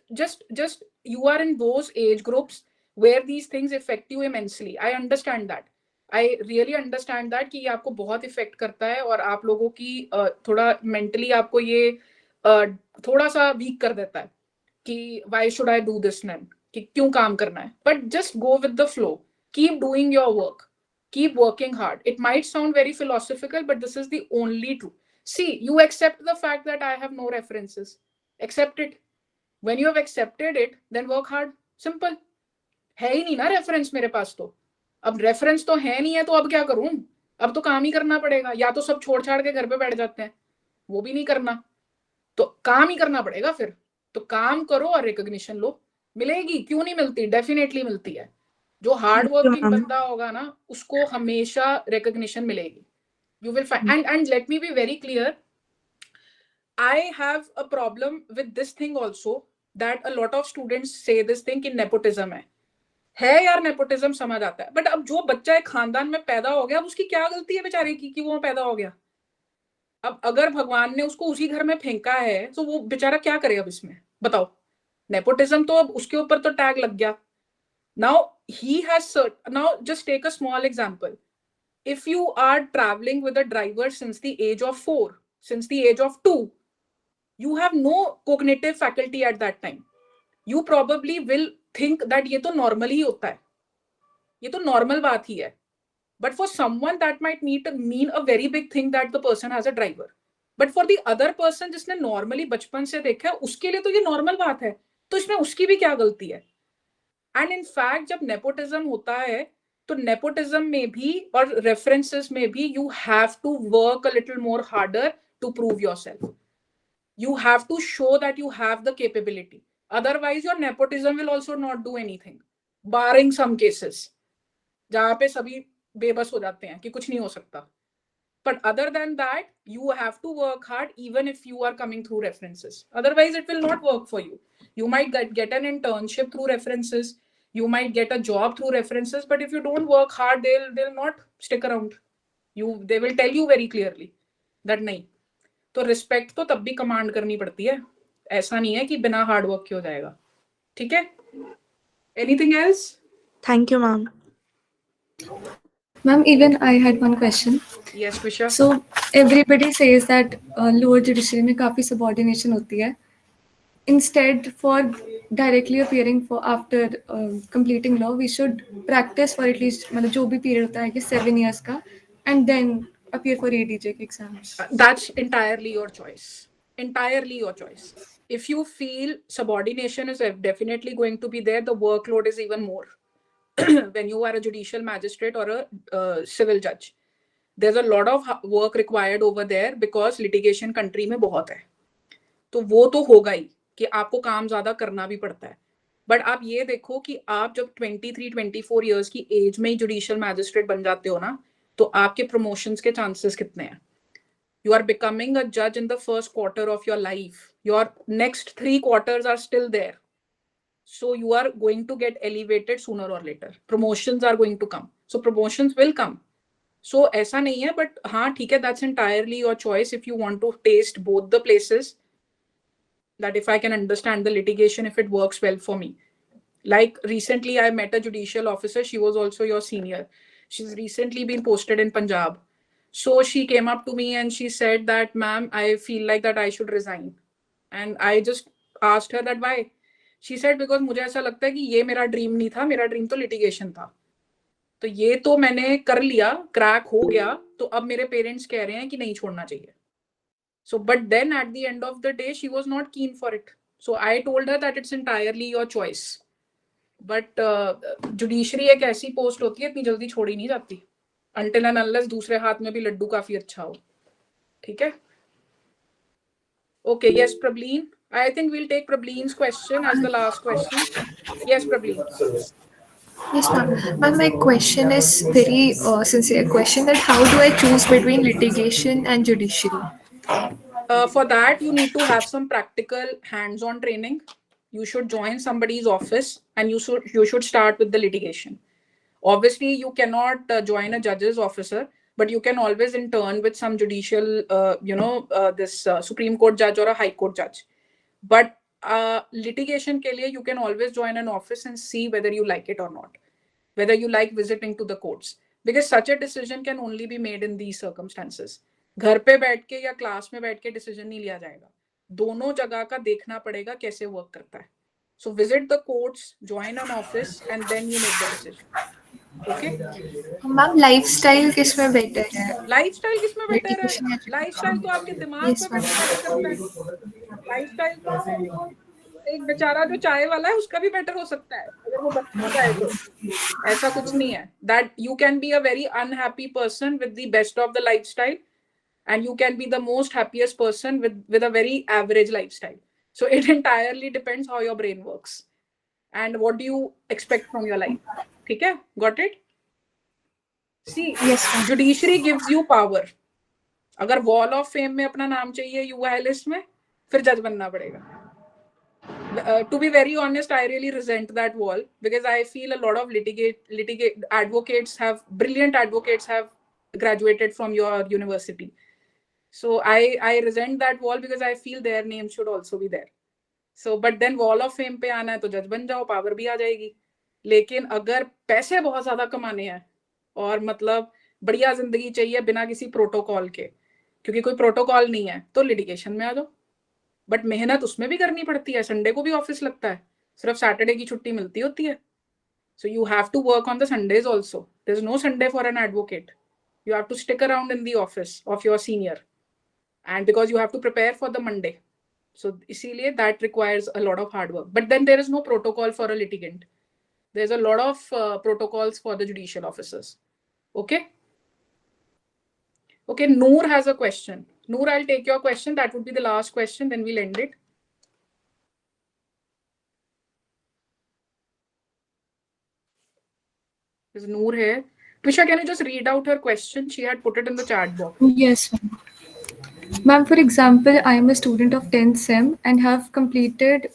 you are in those age groups where these things affect you immensely. I understand that. I really understand that कि ये आपको बहुत effect करता है और आप लोगों की थोड़ा मेंटली आपको ये थोड़ा सा वीक कर देता है कि why should I do this then, कि क्यों काम करना है. But just go with the flow. Keep doing your work. Keep working hard. It might sound very philosophical, but this is the only truth. See, you accept the fact that I have no references. Accept it. When you have accepted it, then work hard. Simple. है ही नहीं ना reference मेरे पास, तो अब reference तो है नहीं है, तो अब क्या करूं? अब तो काम ही करना पड़ेगा. या तो सब छोड़ छाड़ के घर पे बैठ जाते हैं, वो भी नहीं करना, तो काम ही करना पड़ेगा फिर. तो काम करो और रिकॉग्निशन लो. मिलेगी, क्यों नहीं मिलती? डेफिनेटली मिलती है. जो हार्ड वर्किंग बंदा होगा ना, उसको हमेशा रिकॉग्निशन मिलेगी. You will find, and let me be very clear, I have a problem with this thing also, that a lot of students say this thing कि nepotism है यार, nepotism समझ आता है, but अब जो बच्चा एक खानदान में पैदा हो गया, अब उसकी क्या गलती है बेचारे की कि वो पैदा हो गया? अब अगर भगवान ने उसको उसी घर में फेंका है तो वो बेचारा क्या करे अब इसमें, बताओ? nepotism तो अब उसके ऊपर तो टैग लग गया. Now he has now just take a small example. If you are traveling with a driver since the age of 4, since the age of 2, you have no cognitive faculty at that time. You probably will think that ये तो normal ही होता है, ये तो normal बात ही है. But for someone that might mean a very big thing that the person has a driver. But for the other person जिसने normally बचपन से देखा है, उसके लिए तो ये normal बात है. तो इसमें उसकी भी क्या गलती है? And in fact, जब nepotism होता है, तो nepotism में भी और references में भी you have to work a little more harder to prove yourself. You have to show that you have the capability. Otherwise, your nepotism will also not do anything, barring some cases जहाँ पे सभी बेबस हो जाते हैं कि कुछ नहीं हो सकता. But other than that, you have to work hard even if you are coming through references. Otherwise, it will not work for you. You might get an internship through references. You might get a job through references. But if you don't work hard, they'll not stick around. They will tell you very clearly that नहीं. तो respect तो तब भी command करनी पड़ती है. ऐसा नहीं है कि बिना हार्ड वर्क के हो जाएगा. ठीक है? Anything else? Thank you, ma'am. Ma'am, even I had one question. Yes, Trisha. So everybody says that lower judiciary में काफी subordination होती है. Instead, for directly appearing for after completing law, we should practice for at least मतलब जो भी period होता है कि 7 years का, and then appear for ADJ exams. That's entirely your choice. Entirely your choice. If you feel subordination is definitely going to be there, the workload is even more. When you are a judicial magistrate or a civil judge, there's a lot of work required over there because litigation country में बहुत है. तो वो तो होगा ही कि आपको काम ज्यादा करना भी पड़ता है. बट आप ये देखो कि आप जब 23-24 इयर्स की एज में ही जुडिशियल मैजिस्ट्रेट बन जाते हो ना, तो आपके प्रमोशंस के चांसेस कितने हैं? You are becoming a judge in the first quarter of your life. Your next 3 quarters are still there. So you are going to get elevated sooner or later. Promotions are going to come. So promotions will come. So ऐसा नहीं है, but हाँ ठीक है, that's entirely your choice if you want to taste both the places. That if I can understand the litigation, if it works well for me. Like recently I met a judicial officer. She was also your senior. She's recently been posted in Punjab. So she came up to me and she said that, ma'am, I feel like that I should resign. And I just asked her that why. She said because मुझे ऐसा लगता है कि ये मेरा dream नहीं था, मेरा ड्रीम तो लिटिगेशन था. तो ये तो मैंने कर लिया, क्रैक हो गया, तो अब मेरे पेरेंट्स कह रहे हैं कि नहीं छोड़ना चाहिए. So, but then at the end of the day, she was not keen for it. So I told her that it's entirely your choice. But judiciary एक ऐसी पोस्ट होती है इतनी जल्दी छोड़ी नहीं जाती until and unless दूसरे हाथ में भी लड्डू काफी अच्छा हो. ठीक है? Okay, yes, Prableen. I think we'll take Prableen's question as the last question. Yes, Prableen. Yes, ma'am. Ma'am, my question is very sincere question that how do I choose between litigation and judiciary? For that, you need to have some practical hands-on training. You should join somebody's office and you should start with the litigation. Obviously, you cannot join a judge's officer, but you can always intern with some judicial, this Supreme Court judge or a High Court judge. But litigation ke liye, you can always join an office and see whether you like it or not, whether you like visiting to the courts, because such a decision can only be made in these circumstances. घर पे बैठ के या class में बैठ के decision नहीं लिया जाएगा. दोनों जगह का देखना पड़ेगा कैसे वर्क करता है. So visit the courts, join an office, and then you make the decision. Okay? Ma'am lifestyle किस में बेटर है? लाइफस्टाइल किस में बेटर है? Litigation या लाइफस्टाइल तो आपके दिमाग Yes, पे ma'am. बेटर करता है. लाइफस्टाइल तो एक बेचारा जो चाय वाला है उसका भी बेटर हो सकता है अगर वो बनना चाहे तो. ऐसा कुछ नहीं है. That you can be a very unhappy person with the best of the lifestyle, and you can be the most happiest person with a very average lifestyle. So it entirely depends how your brain works and what do you expect from your life. Okay, got it? See, Yes, ma'am. judiciary gives you power. अगर wall of fame में अपना नाम चाहिए UI list में, फिर जज बनना पड़ेगा. To be very honest, I really resent that wall because I feel a lot of brilliant advocates have graduated from your university. So I resent that wall because I feel their name should also be there. So but then wall of fame पे आना है तो जज बन जाओ, power भी आ जाएगी. लेकिन अगर पैसे बहुत ज्यादा कमाने हैं और मतलब बढ़िया जिंदगी चाहिए बिना किसी प्रोटोकॉल के, क्योंकि कोई प्रोटोकॉल नहीं है, तो लिटिगेशन में आ जाओ. बट मेहनत उसमें भी करनी पड़ती है. संडे को भी ऑफिस लगता है, सिर्फ सैटरडे की छुट्टी मिलती होती है. So you have to work on the Sundays also. There's no Sunday for an advocate. You have to stick around in the office of your senior, and because you have to prepare for the Monday. So इसीलिए that requires a lot of hard work. But then there is no protocol for a litigant. There's a lot of protocols for the judicial officers. Okay? Okay, Noor has a question. Noor, I'll take your question. That would be the last question, then we'll end it. Is Noor here? Twisha, can you just read out her question? She had put it in the chat box. Yes, ma'am. Ma'am, for example, I am a student of 10th SEM and have completed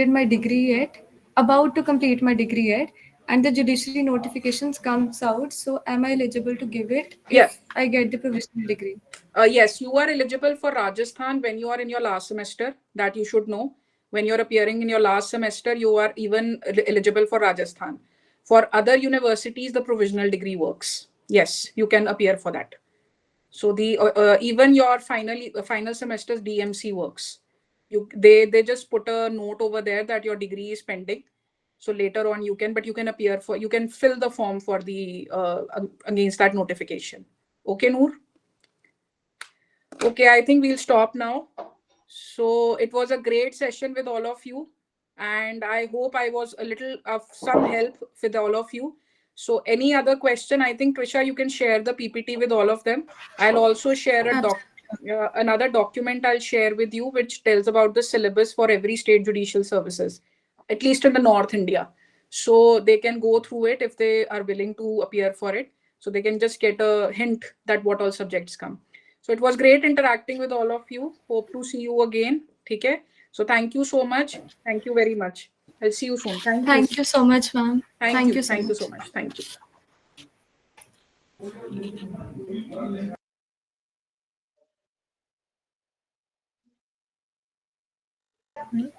my degree yet, about to complete my degree yet, and the judiciary notifications comes out. So am I eligible to give it Yes. if I get the provisional degree? Yes, you are eligible for Rajasthan when you are in your last semester. That you should know. When you're appearing in your last semester, you are even eligible for Rajasthan. For other universities, the provisional degree works. Yes, you can appear for that. So the even your final semester's DMC works. They just put a note over there that your degree is pending. So later on you can appear for, you can fill the form for the against that notification. Okay, Noor? Okay, I think we'll stop now. So it was a great session with all of you, and I hope I was a little of some help with all of you. So any other question, I think Trisha, you can share the PPT with all of them. I'll also share another document I'll share with you, which tells about the syllabus for every state judicial services, at least in the North India. So they can go through it if they are willing to appear for it. So they can just get a hint that what all subjects come. So it was great interacting with all of you. Hope to see you again. Okay? So thank you so much. Thank you very much. I'll see you soon. Thank you. Thank you so much, ma'am. Thank you so much. Thank you.